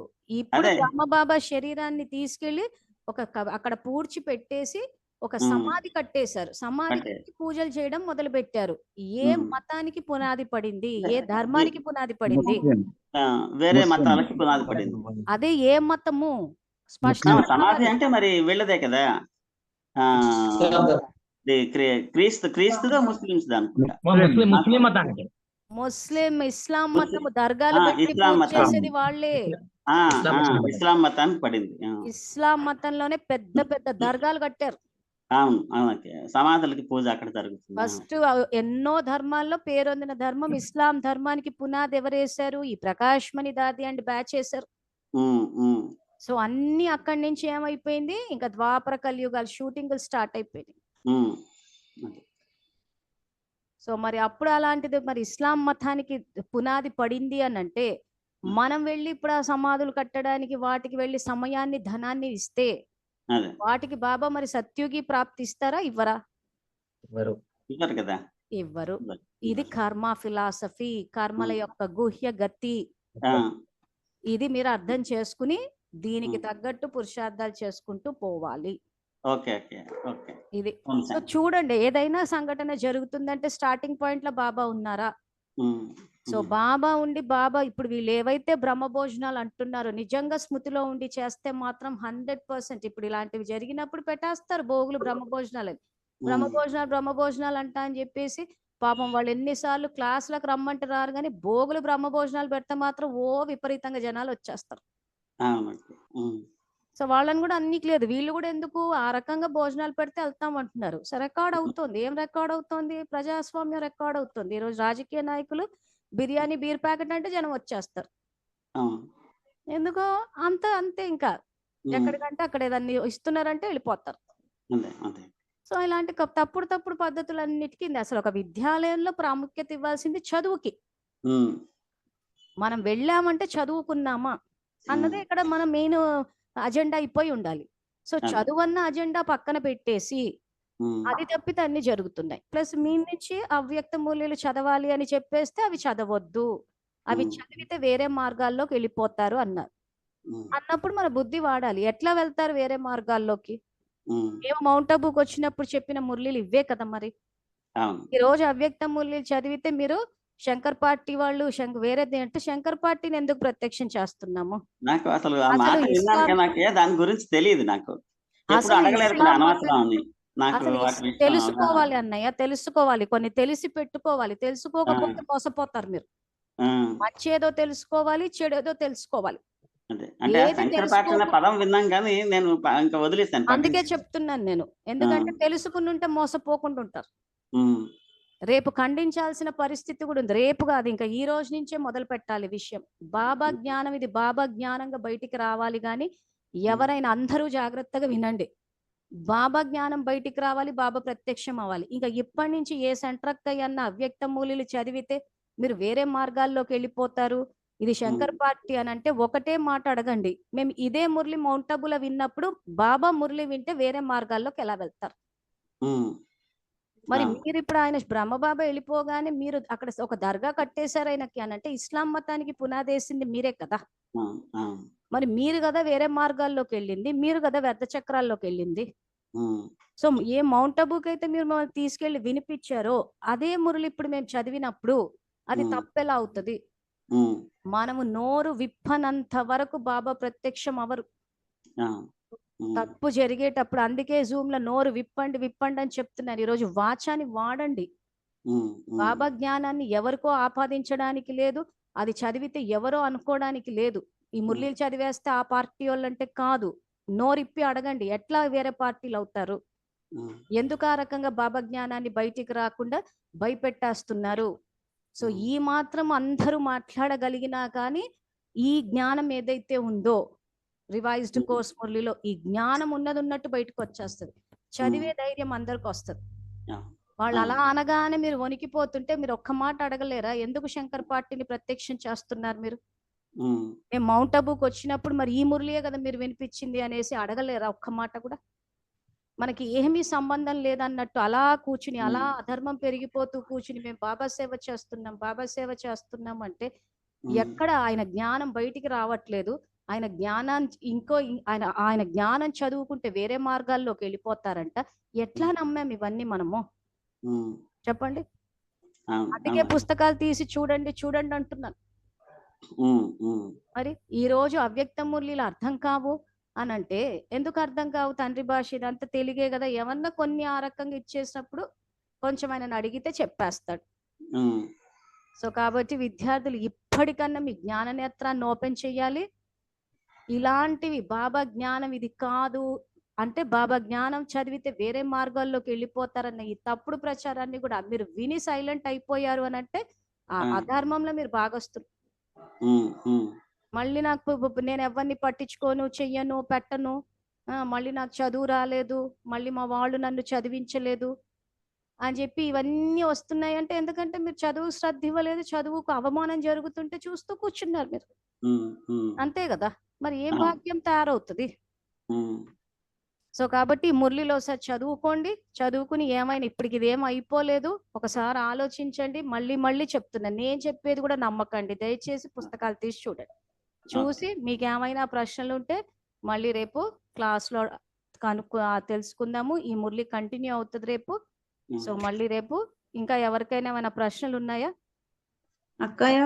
బ్రహ్మబాబా శరీరాన్ని తీసుకెళ్లి అక్కడ పూడ్చి పెట్టేసి ఒక సమాధి కట్టేశారు. సమాధికి పూజలు చేయడం మొదలు పెట్టారు. ఏ మతానికి పునాది పడింది? ఏ ధర్మానికి పునాది పడింది? వేరే మతాలకి పునాది పడింది. అదే ఏ మతము? సమాధి అంటే మరి వీళ్ళదే కదా. క్రీస్తుగా ముస్లిమ్స్ ముస్లిం ఇస్లాం మతము దర్గాలు చేసేది వాళ్ళే. ఇస్లాం మతానికి పడింది. ఇస్లాం మతంలోనే పెద్ద పెద్ద దర్గాలు కట్టారు. సమాధులకి పూజ అక్కడ జరుగుతుంది. ఫస్ట్ ఎన్నో ధర్మాల్లో పేరొందిన ధర్మం ఇస్లాం ధర్మానికి పునాది ఎవరు వేశారు? ఈ ప్రకాశ్మణి దాది అండ్ బ్యాచ్ వేశారు. సో అన్ని అక్కడి నుంచి ఏమైపోయింది, ఇంకా ద్వాపర కలియుగాలు షూటింగ్ స్టార్ట్ అయిపోయింది. సో మరి అప్పుడు అలాంటిది మరి ఇస్లాం మతానికి పునాది పడింది అని అంటే మనం వెళ్ళి ఇప్పుడు ఆ సమాధులు కట్టడానికి వాటికి వెళ్ళి సమయాన్ని ధనాన్ని ఇస్తే వాటికి బాబా మరి సత్యుగి ప్రాప్తి ఇస్తారా? ఇవ్వరా? ఇవ్వరు. ఇది కర్మ ఫిలాసఫీ, కర్మల యొక్క గుహ్య గతి. ఇది మీరు అర్థం చేసుకుని దీనికి తగ్గట్టు పురుషార్థాలు చేసుకుంటూ పోవాలి. ఇది. సో చూడండి, ఏదైనా సంఘటన జరుగుతుందంటే స్టార్టింగ్ పాయింట్ లో బాబా ఉన్నారా? సో బాబా ఉండి బాబా ఇప్పుడు వీళ్ళు ఏవైతే బ్రహ్మ భోజనాలు అంటున్నారో నిజంగా స్మృతిలో ఉండి చేస్తే మాత్రం 100% ఇప్పుడు ఇలాంటివి జరిగినప్పుడు పెట్టేస్తారు భోగులు బ్రహ్మ భోజనాలు. బ్రహ్మ భోజనాలు అంట అని చెప్పేసి పాపం వాళ్ళు ఎన్నిసార్లు క్లాసులకు రమ్మంటే రారు, కానీ భోగులు బ్రహ్మ భోజనాలు పెడితే మాత్రం విపరీతంగా జనాలు వచ్చేస్తారు. సో వాళ్ళని కూడా అన్నికి లేదు, వీళ్ళు కూడా ఎందుకు ఆ రకంగా భోజనాలు పెడితే వెళ్తాం అంటున్నారు. సో రికార్డ్ అవుతుంది. ఏం రికార్డ్ అవుతుంది? ప్రజాస్వామ్యం రికార్డ్ అవుతుంది. ఈరోజు రాజకీయ నాయకులు బిర్యానీ బీర్ ప్యాకెట్ అంటే జనం వచ్చేస్తారు. ఎందుకో అంతే. ఇంకా ఎక్కడికంటే అక్కడ ఏదన్నా ఇస్తున్నారంటే వెళ్ళిపోతారు. సో ఇలాంటి తప్పుడు పద్ధతులన్నిటికీ అసలు ఒక విద్యాలయంలో ప్రాముఖ్యత ఇవ్వాల్సింది చదువుకి. మనం వెళ్ళామంటే చదువుకున్నామా అన్నదే ఇక్కడ మనం మెయిన్ అజెండా అయిపోయి ఉండాలి. సో చదువన్న అజెండా పక్కన పెట్టేసి అది తప్పితే అన్ని జరుగుతున్నాయి. ప్లస్ మీ నుంచి అవ్యక్త మూల్యాలు చదవాలి అని చెప్పేస్తే అవి చదవద్దు. అవి ఉమ్, చదివితే వేరే మార్గాల్లోకి వెళ్ళిపోతారు అన్నారు. ఉమ్, అన్నప్పుడు మన బుద్ధి వాడాలి. ఎట్లా వెళ్తారు వేరే మార్గాల్లోకి? ఉమ్, మేము మౌంట్ అబూకి వచ్చినప్పుడు చెప్పిన మురళీలు ఇవే కదా మరి. అవును. ఈ రోజు అవ్యక్త మురళీలు చదివితే మీరు శంకర్ పార్టీ వాళ్ళు వేరేది అంటే శంకర్ పార్టీని ఎందుకు ప్రత్యక్షం చేస్తున్నాము? నాకు అసలు ఆ అసలు మాట విన్నాక ఇస్లాం నాకే దాని గురించి తెలియదు. నాకు ఎప్పుడు అసలు అడగలేదు కూడా ఇస్లాం అనవసరం అని. నాకు అసలు వాటి విషయం అవగాహన. తెలుసుకోవాలి అన్నయ్య, తెలుసుకోవాలి. కొన్ని తెలిసి పెట్టుకోవాలి. ఆ, తెలుసుకోకపోతే మోసపోతారు మీరు. ఆ, మంచి ఏదో తెలుసుకోవాలి, చెడేదో తెలుసుకోవాలి. అదే అంటే ఆ ఏది శంకర పార్టీ అనే తెలుసుకోక పదం విన్నాం కానీ నేను ఇంకా వదిలేసాను, అందుకే పట్టించుకోలేదు. చెప్తున్నాను నేను. ఆ, ఎందుకంటే తెలుసుకుని ఉంటే మోసపోకుండా ఉంటారు. ఉమ్, రేపు ఖండించాల్సిన పరిస్థితి కూడా ఉంది. రేపు కాదు, ఇంకా ఈ రోజు నుంచే మొదలు పెట్టాలి విషయం. బాబా జ్ఞానం ఇది బాబా జ్ఞానంగా బయటికి రావాలి. కానీ ఎవరైనా అందరూ జాగ్రత్తగా వినండి. బాబా జ్ఞానం బయటికి రావాలి, బాబా ప్రత్యక్షం అవ్వాలి. ఇంకా ఇప్పటి నుంచి ఏ సెంట్రక్కయ్య అన్న అవ్యక్త మూలిలు చదివితే మీరు వేరే మార్గాల్లోకి వెళ్ళిపోతారు, ఇది శంకర్ పార్టీ అని అంటే ఒకటే మాట అడగండి. మేము ఇదే మురళి మౌంట్ అబూలో విన్నప్పుడు బాబా మురళి వింటే వేరే మార్గాల్లోకి ఎలా వెళ్తారు? ఉమ్, మరి ఆ, మీరు ఇప్పుడు ఆయన బ్రహ్మబాబా వెళ్ళిపోగానే మీరు అక్కడ ఒక దర్గా కట్టేశారు ఆయనకి అని అంటే ఇస్లాం మతానికి పునాదేసింది మీరే కదా. ఆ, ఆ, మరి మీరు కదా వేరే మార్గాల్లోకి వెళ్ళింది, మీరు కదా వ్యర్థ చక్రాల్లోకి వెళ్ళింది. ఉమ్, సో ఏ మౌంట్ అబూకి అయితే మీరు మమ్మల్ని తీసుకెళ్లి వినిపించారో అదే మురళి ఇప్పుడు మేము చదివినప్పుడు అది ఉమ్, తప్పెలా అవుతుంది? ఉమ్, మనము నోరు విప్పనంత వరకు బాబా ప్రత్యక్షం అవరు. ఆ, ఉమ్, తప్పు జరిగేటప్పుడు అందుకే జూమ్ లో నోరు విప్పండి విప్పండి అని చెప్తున్నారు. ఈరోజు వాచాని వాడండి. ఉమ్, ఉమ్, బాబా జ్ఞానాన్ని ఎవరికో ఆపాదించడానికి లేదు, అది చదివితే ఎవరో అనుకోవడానికి లేదు. ఈ ఉమ్, మురళీలు చదివేస్తే ఆ పార్టీ వాళ్ళంటే కాదు. నోరిప్పి అడగండి, ఎట్లా వేరే పార్టీలు అవుతారు? ఉమ్, ఎందుకు ఆ రకంగా బాబా జ్ఞానాన్ని బయటికి రాకుండా భయపెట్టేస్తున్నారు? సో ఉమ్, ఈ మాత్రం అందరూ మాట్లాడగలిగినా కానీ ఈ జ్ఞానం ఏదైతే ఉందో రివైజ్డ్ ఉమ్, కోర్స్ మురళిలో ఈ జ్ఞానం ఉన్నది ఉన్నట్టు బయటకు వచ్చేస్తుంది. చదివే ఉమ్, ధైర్యం అందరికి వస్తుంది. ఆ, వాళ్ళు ఆ, అలా అనగానే మీరు వణికిపోతుంటే మీరు ఒక్క మాట అడగలేరా? ఎందుకు శంకర్ పార్టీని ప్రత్యక్షం చేస్తున్నారు మీరు? ఉమ్, మేము మౌంట్ అబూకి వచ్చినప్పుడు మరి ఈ మురళియే కదా మీరు వినిపించింది అనేసి అడగలేరా ఒక్క మాట కూడా? మనకి ఏమీ సంబంధం లేదన్నట్టు అలా కూర్చుని అలా ఉమ్, అధర్మం పెరిగిపోతూ కూర్చుని మేము బాబా సేవ చేస్తున్నాం, బాబా సేవ చేస్తున్నాం అంటే ఉమ్, ఎక్కడ ఆయన జ్ఞానం బయటికి రావట్లేదు. ఆయన జ్ఞానాన్ని ఆయన ఆయన జ్ఞానం చదువుకుంటే వేరే మార్గాల్లోకి వెళ్ళిపోతారంట. ఎట్లా నమ్మాం ఇవన్నీ మనము? ఉమ్, చెప్పండి. అవును, అందుకే అవును. పుస్తకాలు తీసి చూడండి చూడండి అంటున్నాను. ఉమ్, ఉమ్, మరి ఈ రోజు అవ్యక్త మురళీలు అర్థం కావు అని అంటే ఎందుకు అర్థం కావు? తండ్రి భాష ఇదంతా తెలుగే కదా. ఏమన్నా కొన్ని ఆ రకంగా ఇచ్చేసినప్పుడు కొంచెం ఆయన అడిగితే చెప్పేస్తాడు. ఉమ్, సో కాబట్టి విద్యార్థులు ఇప్పటికన్నా మీ జ్ఞాన నేత్రాన్ని ఓపెన్ చేయాలి. ఇలాంటివి బాబా జ్ఞానం ఇది కాదు అంటే బాబా జ్ఞానం చదివితే వేరే మార్గాల్లోకి వెళ్ళిపోతారన్న ఈ తప్పుడు ప్రచారాన్ని కూడా మీరు విని సైలెంట్ అయిపోయారు అని అంటే ఆ ఆ, అధర్మంలో మీరు భాగస్తులు. ఉమ్, ఉమ్, మళ్ళీ నాకు నేను ఎవరిని పట్టించుకోను, చెయ్యను, పెట్టను, మళ్ళీ నాకు చదువు రాలేదు, మళ్ళీ మా వాళ్ళు నన్ను చదివించలేదు అని చెప్పి ఇవన్నీ వస్తున్నాయి అంటే ఎందుకంటే మీరు చదువు శ్రద్ధ ఇవ్వలేదు, చదువుకు అవమానం జరుగుతుంటే చూస్తూ కూర్చున్నారు మీరు. ఉమ్, ఉమ్, అంతే కదా. మరి ఏం అవును. భాగ్యం తయారవుతుంది? ఉమ్, సో కాబట్టి ఈ మురళిలో ఒకసారి చదువుకోండి. చదువుకుని ఏమైనా ఇప్పటికి ఇదేం అయిపోలేదు, ఒకసారి ఆలోచించండి. మళ్ళీ మళ్ళీ చెప్తున్నాను, నేను చెప్పేది కూడా నమ్మకండి. దయచేసి పుస్తకాలు తీసి చూడండి. చూసి మీకు ఏమైనా ప్రశ్నలు ఉంటే మళ్ళీ రేపు క్లాస్లో తెలుసుకుందాము. ఈ మురళి కంటిన్యూ అవుతుంది రేపు. సో మళ్ళీ రేపు ఇంకా ఎవరికైనా ఏమైనా ప్రశ్నలు ఉన్నాయా? అక్కయ్య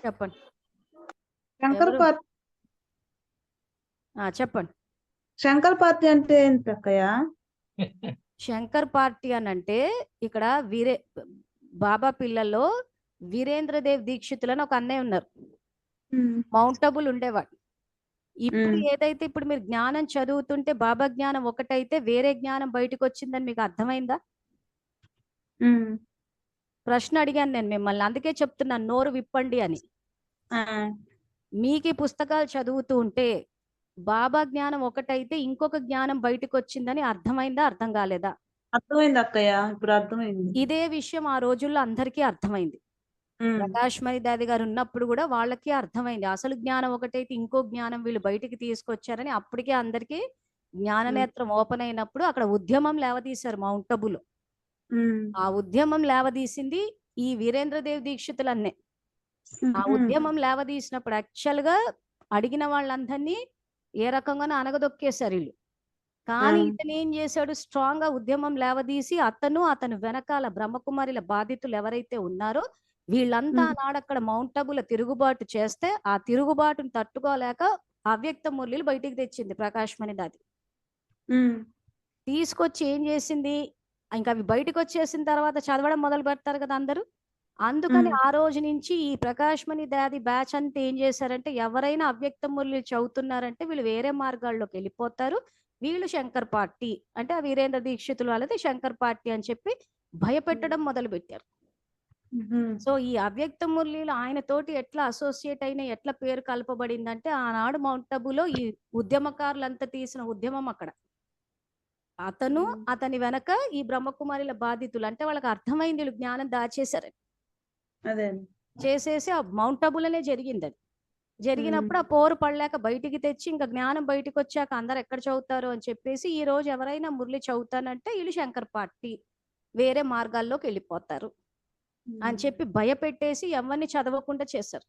చెప్పండి. శంకర్ ఎవరు? పార్టీ చెప్పండి. శంకర్ పార్టీ అంటే ఏంటి అక్కయ్య? శంకర్ పార్టీ అని అంటే ఇక్కడ బాబా పిల్లల్లో వీరేంద్రదేవ్ దీక్షితులని ఒక అన్నయ్య ఉన్నారు. మౌంట్ అబూల్ ఉండేవాడు. ఇప్పుడు ఏదైతే ఇప్పుడు మీరు జ్ఞానం చదువుతుంటే బాబా జ్ఞానం ఒకటైతే వేరే జ్ఞానం బయటకు వచ్చిందని మీకు అర్థమైందా? ప్రశ్న అడిగాను నేను మిమ్మల్ని, అందుకే చెప్తున్నాను నోరు విప్పండి అని. మీకు ఈ పుస్తకాలు చదువుతూ ఉంటే బాబా జ్ఞానం ఒకటైతే ఇంకొక జ్ఞానం బయటకు వచ్చిందని అర్థమైందా, అర్థం కాలేదా? అర్థమైంది అక్కయ్య, ఇప్పుడు అర్థమైంది. ఇదే విషయం ఆ రోజుల్లో అందరికీ అర్థమైంది. ప్రకాష్ మణి దాది గారు ఉన్నప్పుడు కూడా వాళ్ళకి అర్థమైంది. అసలు జ్ఞానం ఒకటైతే ఇంకో జ్ఞానం వీళ్ళు బయటికి తీసుకొచ్చారని అప్పటికే అందరికీ జ్ఞాననేత్రం ఓపెన్ అయినప్పుడు అక్కడ ఉద్యమం లేవదీశారు మౌంట్ అబూలో. ఆ ఉద్యమం లేవదీసింది ఈ వీరేంద్రదేవ్ దీక్షితులన్నే. ఆ ఉద్యమం లేవదీసినప్పుడు యాక్చువల్ గా అడిగిన వాళ్ళందరినీ ఏ రకంగానో అనగదొక్కేశారు వీళ్ళు. కానీ ఇతను ఏం చేశాడు, స్ట్రాంగ్ గా ఉద్యమం లేవదీసి అతను వెనకాల బ్రహ్మకుమారిల బాధితులు ఎవరైతే ఉన్నారో వీళ్ళంతా ఆనాడు అక్కడ మౌంట్ అబులో తిరుగుబాటు చేస్తే ఆ తిరుగుబాటును తట్టుకోలేక అవ్యక్త మురళిలు బయటికి తెచ్చింది ప్రకాశమణి దాది. తీసుకొచ్చి ఏం చేసింది, ఇంకా అవి బయటకు వచ్చేసిన తర్వాత చదవడం మొదలు పెడతారు కదా అందరూ. అందుకని ఆ రోజు నుంచి ఈ ప్రకాశమణి దాది బ్యాచ్ అంతా ఏం చేశారంటే, ఎవరైనా అవ్యక్త మురళి చదువుతున్నారంటే వీళ్ళు వేరే మార్గాల్లోకి వెళ్ళిపోతారు, వీళ్ళు శంకర్ పార్టీ అంటే ఆ వీరేంద్ర దీక్షితులు వాళ్ళది శంకర్ పార్టీ అని చెప్పి భయపెట్టడం మొదలు పెట్టారు. సో ఈ అవ్యక్త మురళిలు ఆయన తోటి ఎట్లా అసోసియేట్ అయిన ఎట్లా పేరు కలపబడిందంటే, ఆనాడు మౌంట్ అబులో ఈ ఉద్యమకారులంతా తీసిన ఉద్యమం అక్కడ. అతని వెనక ఈ బ్రహ్మకుమారిల బాధితులు అంటే వాళ్ళకి అర్థమైంది వీళ్ళు జ్ఞానం దాచేశారని. చేసేసి ఆ మౌంట్ అబులోనే జరిగింది. అది జరిగినప్పుడు ఆ పోరు పడలేక బయటికి తెచ్చి ఇంకా జ్ఞానం బయటికి వచ్చాక అందరు ఎక్కడ చదువుతారు అని చెప్పేసి ఈ రోజు ఎవరైనా మురళి చదువుతానంటే వీళ్ళు శంకర్ పార్టీ వేరే మార్గాల్లోకి వెళ్ళిపోతారు అని చెప్పి భయపెట్టేసి ఎవరిని చదవకుండా చేశారు.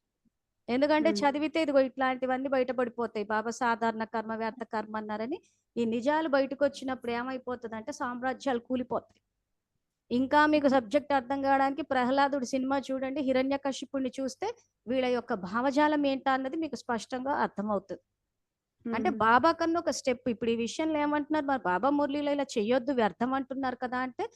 ఎందుకంటే చదివితే ఇదిగో ఇట్లాంటివన్నీ బయటపడిపోతాయి, బాబా సాధారణ కర్మ వ్యర్థ కర్మ అన్నారని. ఈ నిజాలు బయటకు వచ్చినప్పుడు ఏమైపోతుంది అంటే సామ్రాజ్యాలు కూలిపోతాయి. ఇంకా మీకు సబ్జెక్ట్ అర్థం కావడానికి ప్రహ్లాదుడు సినిమా చూడండి, హిరణ్యకశిపుణ్ణి చూస్తే వీళ్ళ యొక్క భావజాలం ఏంటా అన్నది మీకు స్పష్టంగా అర్థమవుతుంది. అంటే బాబా కన్నా ఒక స్టెప్. ఇప్పుడు ఈ విషయంలో ఏమంటున్నారు, మరి బాబా మురళిలో ఇలా చెయ్యొద్దు వ్యర్థం అంటున్నారు కదా అంటే,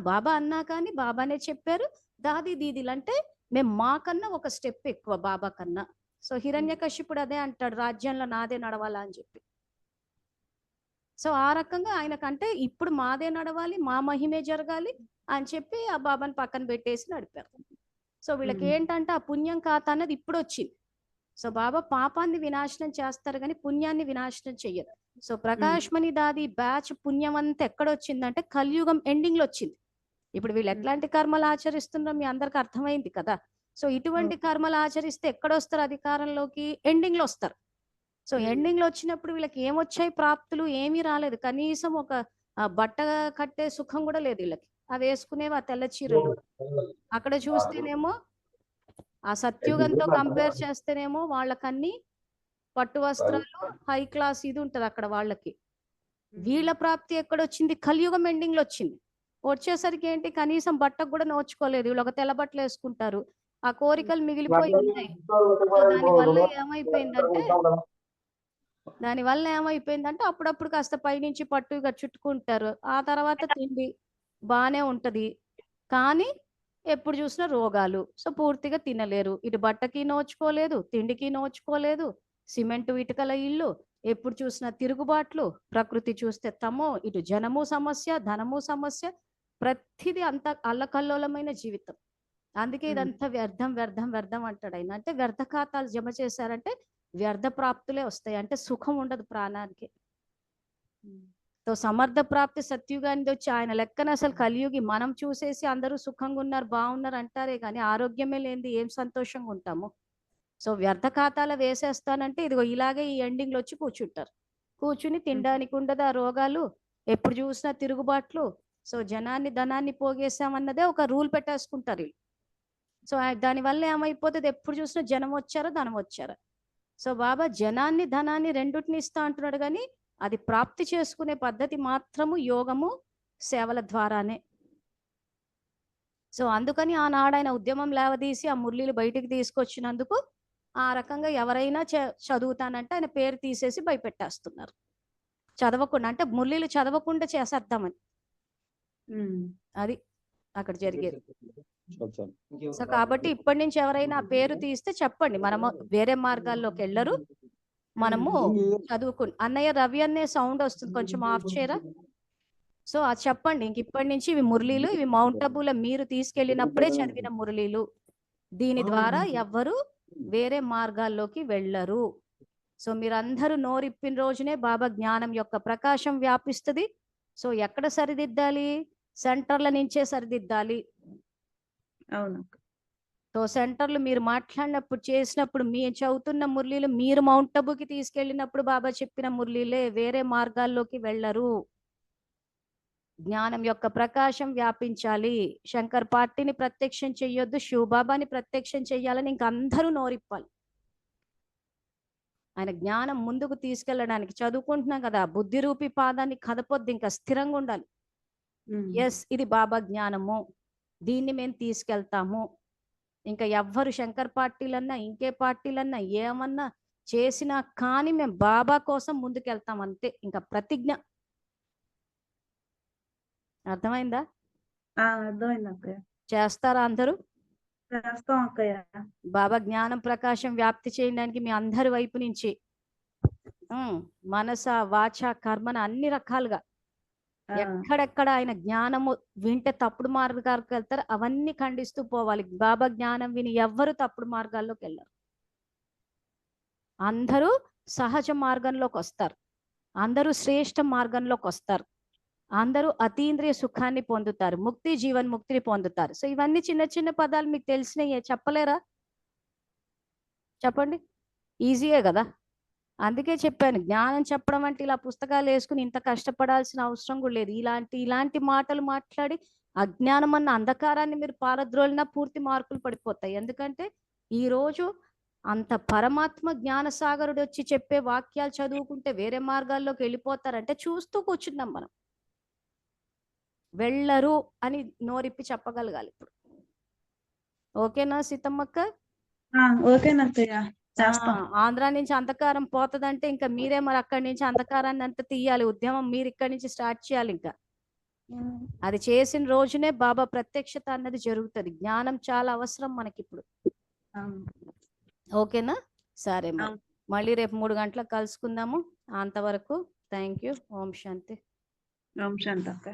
బాబా అన్నా కానీ బాబానే చెప్పారు, దాది దీదీలు అంటే మేము మాకన్నా ఒక స్టెప్ ఎక్కువ బాబా కన్నా. సో హిరణ్యకశిపుడు అదే అంటాడు, రాజ్యంలో నాదే నడవాలా అని చెప్పి. సో ఆ రకంగా ఆయనకంటే ఇప్పుడు మాదే నడవాలి, మా మహిమే జరగాలి అని చెప్పి ఆ బాబాని పక్కన పెట్టేసి నడిపారు. సో వీళ్ళకి ఏంటంటే ఆ పుణ్యం ఖాతా అన్నది ఇప్పుడు వచ్చింది. సో బాబా పాపాన్ని వినాశనం చేస్తారు కానీ పుణ్యాన్ని వినాశనం చెయ్యరు. సో ప్రకాశమణి దాది బ్యాచ్ పుణ్యం అంతా ఎక్కడొచ్చిందంటే కలియుగం ఎండింగ్ లో వచ్చింది. ఇప్పుడు వీళ్ళు ఎట్లాంటి కర్మలు ఆచరిస్తున్నారో మీ అందరికి అర్థమైంది కదా. సో ఇటువంటి కర్మలు ఆచరిస్తే ఎక్కడొస్తారు అధికారంలోకి, ఎండింగ్ లో వస్తారు. సో ఎండింగ్ లో వచ్చినప్పుడు వీళ్ళకి ఏమొచ్చాయి ప్రాప్తులు, ఏమీ రాలేదు. కనీసం ఒక బట్ట కట్టే సుఖం కూడా లేదు వీళ్ళకి. అవి వేసుకునేవి ఆ తెల్ల చీరలు. అక్కడ చూస్తేనేమో ఆ సత్యుగంతో కంపేర్ చేస్తేనేమో వాళ్ళకన్నీ పట్టు వస్త్రాలు, హై క్లాస్ ఇది ఉంటది అక్కడ వాళ్ళకి. వీళ్ళ ప్రాప్తి ఎక్కడొచ్చింది, కలియుగం ఎండింగ్ లో వచ్చింది. వచ్చేసరికి ఏంటి, కనీసం బట్టకు కూడా నోచుకోలేదు. వీళ్ళు ఒక తెల్ల బట్టలు వేసుకుంటారు, ఆ కోరికలు మిగిలిపోయి ఉన్నాయి. దానివల్ల ఏమైపోయిందంటే అప్పుడప్పుడు కాస్త పైనుంచి పట్టుగా చుట్టుకుంటారు. ఆ తర్వాత తిండి బానే ఉంటది కానీ ఎప్పుడు చూసినా రోగాలు. సో పూర్తిగా తినలేరు, ఇటు బట్టకి నోచుకోలేదు, తిండికి నోచుకోలేదు, సిమెంట్ ఇటుకల ఇల్లు, ఎప్పుడు చూసినా తిరుగుబాట్లు, ప్రకృతి చూస్తే తమో, ఇటు జనము సమస్య, ధనము సమస్య, ప్రతిదీ అంత అల్లకల్లోలమైన జీవితం. అందుకే ఇదంతా వ్యర్థం వ్యర్థం వ్యర్థం అంటాడు ఆయన. అంటే వ్యర్థ ఖాతాలు జమ చేశారంటే వ్యర్థ ప్రాప్తులే వస్తాయి, అంటే సుఖం ఉండదు ప్రాణానికి. సో సమర్థ ప్రాప్తి సత్యుగానికి వచ్చి ఆయన లెక్కన అసలు కలియుగి మనం చూసేసి అందరూ సుఖంగా ఉన్నారు బాగున్నారు అంటారే కానీ ఆరోగ్యమే లేనిది ఏం సంతోషంగా ఉంటాము. సో వ్యర్థ ఖాతాలు వేసేస్తానంటే ఇదిగో ఇలాగే ఈ ఎండింగ్ లో వచ్చి కూర్చుంటారు. కూర్చుని తినడానికి ఉండదు, ఆ రోగాలు, ఎప్పుడు చూసినా తిరుగుబాట్లు. సో జనాన్ని ధనాన్ని పోగేసామన్నదే ఒక రూల్ పెట్టేసుకుంటారు వీళ్ళు. సో దానివల్ల ఏమైపోతుంది, ఎప్పుడు చూసినా జనం వచ్చారా ధనం వచ్చారా. సో బాబా జనాన్ని ధనాన్ని రెండుటిని ఇస్తా అంటున్నాడు కానీ అది ప్రాప్తి చేసుకునే పద్ధతి మాత్రము యోగము సేవల ద్వారానే. సో అందుకని ఆనాడు ఆయన ఉద్యమం లేవదీసి ఆ మురళీలు బయటికి తీసుకొచ్చినందుకు ఆ రకంగా ఎవరైనా చదువుతానంటే ఆయన పేరు తీసేసి భయపెట్టేస్తున్నారు, చదవకుండా. అంటే మురళీలు చదవకుండా చేసేద్దామని. అది అక్కడ జరిగేది. సో కాబట్టి ఇప్పటి నుంచి ఎవరైనా ఆ పేరు తీస్తే చెప్పండి, మనము వేరే మార్గాల్లోకి వెళ్ళరు, మనము అన్నయ్య రవి అనే సౌండ్ వస్తుంది, కొంచెం ఆఫ్ చేయరా. సో అది చెప్పండి, ఇంక ఇప్పటి నుంచి ఇవి మురళీలు, ఇవి మౌంట్ అబులో మీరు తీసుకెళ్ళినప్పుడే చదివిన మురళీలు, దీని ద్వారా ఎవ్వరు వేరే మార్గాల్లోకి వెళ్ళరు. సో మీరందరూ నోరిప్పిన రోజునే బాబా జ్ఞానం యొక్క ప్రకాశం వ్యాపిస్తుంది. సో ఎక్కడ సరిదిద్దాలి, సెంటర్ల నుంచే సరిదిద్దాలి. అవును. సో సెంటర్లు మీరు మాట్లాడినప్పుడు చేసినప్పుడు మీ చదువుతున్న మురళీలు మీరు మౌంట్ అబుకి తీసుకెళ్ళినప్పుడు బాబా చెప్పిన మురళీలే, వేరే మార్గాల్లోకి వెళ్ళరు. జ్ఞానం యొక్క ప్రకాశం వ్యాపించాలి. శంకర్ పార్టీని ప్రత్యక్షం చెయ్యొద్దు, శివబాబాని ప్రత్యక్షం చెయ్యాలని ఇంక అందరూ నోరిప్పాలి. ఆయన జ్ఞానం ముందుకు తీసుకెళ్ళడానికి చదువుకుంటున్నాం కదా, బుద్ధి రూపి పాదాన్ని కదపొద్దు, ఇంకా స్థిరంగా ఉండాలి. ఎస్, ఇది బాబా జ్ఞానము, దీన్ని మేము తీసుకెళ్తాము. ఇంకా ఎవ్వరు శంకర్ పార్టీలన్నా ఇంకే పార్టీలన్నా ఏమన్నా చేసినా కానీ మేము బాబా కోసం ముందుకెళ్తాం అంతే. ఇంకా ప్రతిజ్ఞ. అర్థమైందా? అర్థమైంది అక్కయ్య. చేస్తారా అందరూ? చేస్తాం అక్కయ్య. బాబా జ్ఞానం ప్రకాశం వ్యాప్తి చేయడానికి మీ అందరి వైపు నుంచి మనస వాచ కర్మన అన్ని రకాలుగా ఎక్కడెక్కడ ఆయన జ్ఞానము వింటే తప్పుడు మార్గాలకు వెళ్తారు అవన్నీ ఖండిస్తూ పోవాలి. బాబా జ్ఞానం విని ఎవ్వరు తప్పుడు మార్గాల్లోకి వెళ్ళరు. అందరూ సహజ మార్గంలోకి వస్తారు, అందరూ శ్రేష్ఠ మార్గంలోకి వస్తారు, అందరూ అతీంద్రియ సుఖాన్ని పొందుతారు, ముక్తి జీవన్ ముక్తిని పొందుతారు. సో ఇవన్నీ చిన్న చిన్న పదాలు మీకు తెలిసినయే, చెప్పలేరా? చెప్పండి, ఈజీయే కదా. అందుకే చెప్పాను, జ్ఞానం చెప్పడం అంటే ఇలా పుస్తకాలు వేసుకుని ఇంత కష్టపడాల్సిన అవసరం కూడా లేదు. ఇలాంటి మాటలు మాట్లాడి అజ్ఞానం అన్న అంధకారాన్ని మీరు పారద్రోలినా పూర్తి మార్కులు పడిపోతాయి. ఎందుకంటే ఈ రోజు అంత పరమాత్మ జ్ఞానసాగరుడు వచ్చి చెప్పే వాక్యాలు చదువుకుంటే వేరే మార్గాల్లోకి వెళ్ళిపోతారంటే చూస్తూ కూర్చున్నాం మనం. వెళ్ళరు అని నోరిప్పి చెప్పగలగాలి ఇప్పుడు. ఓకేనా సీతమ్మక్క? ఓకేనక్కయ్య, చేస్తాం. ఆంధ్ర నుంచి అంధకారం పోతదంటే ఇంకా మీరే మరి అక్కడి నుంచి అంధకారాన్ని అంతా తీయాలి. ఉద్యమం మీరు ఇక్కడి నుంచి స్టార్ట్ చేయాలి. ఇంకా అది చేసిన రోజునే బాబా ప్రత్యక్షత అన్నది జరుగుతుంది. జ్ఞానం చాలా అవసరం మనకి ఇప్పుడు. ఓకేనా? సరే, మళ్ళీ రేపు 3 గంటలకు కలుసుకుందాము. అంతవరకు థ్యాంక్ యూ. ఓం శాంతి. ఓం శాంతి అక్క.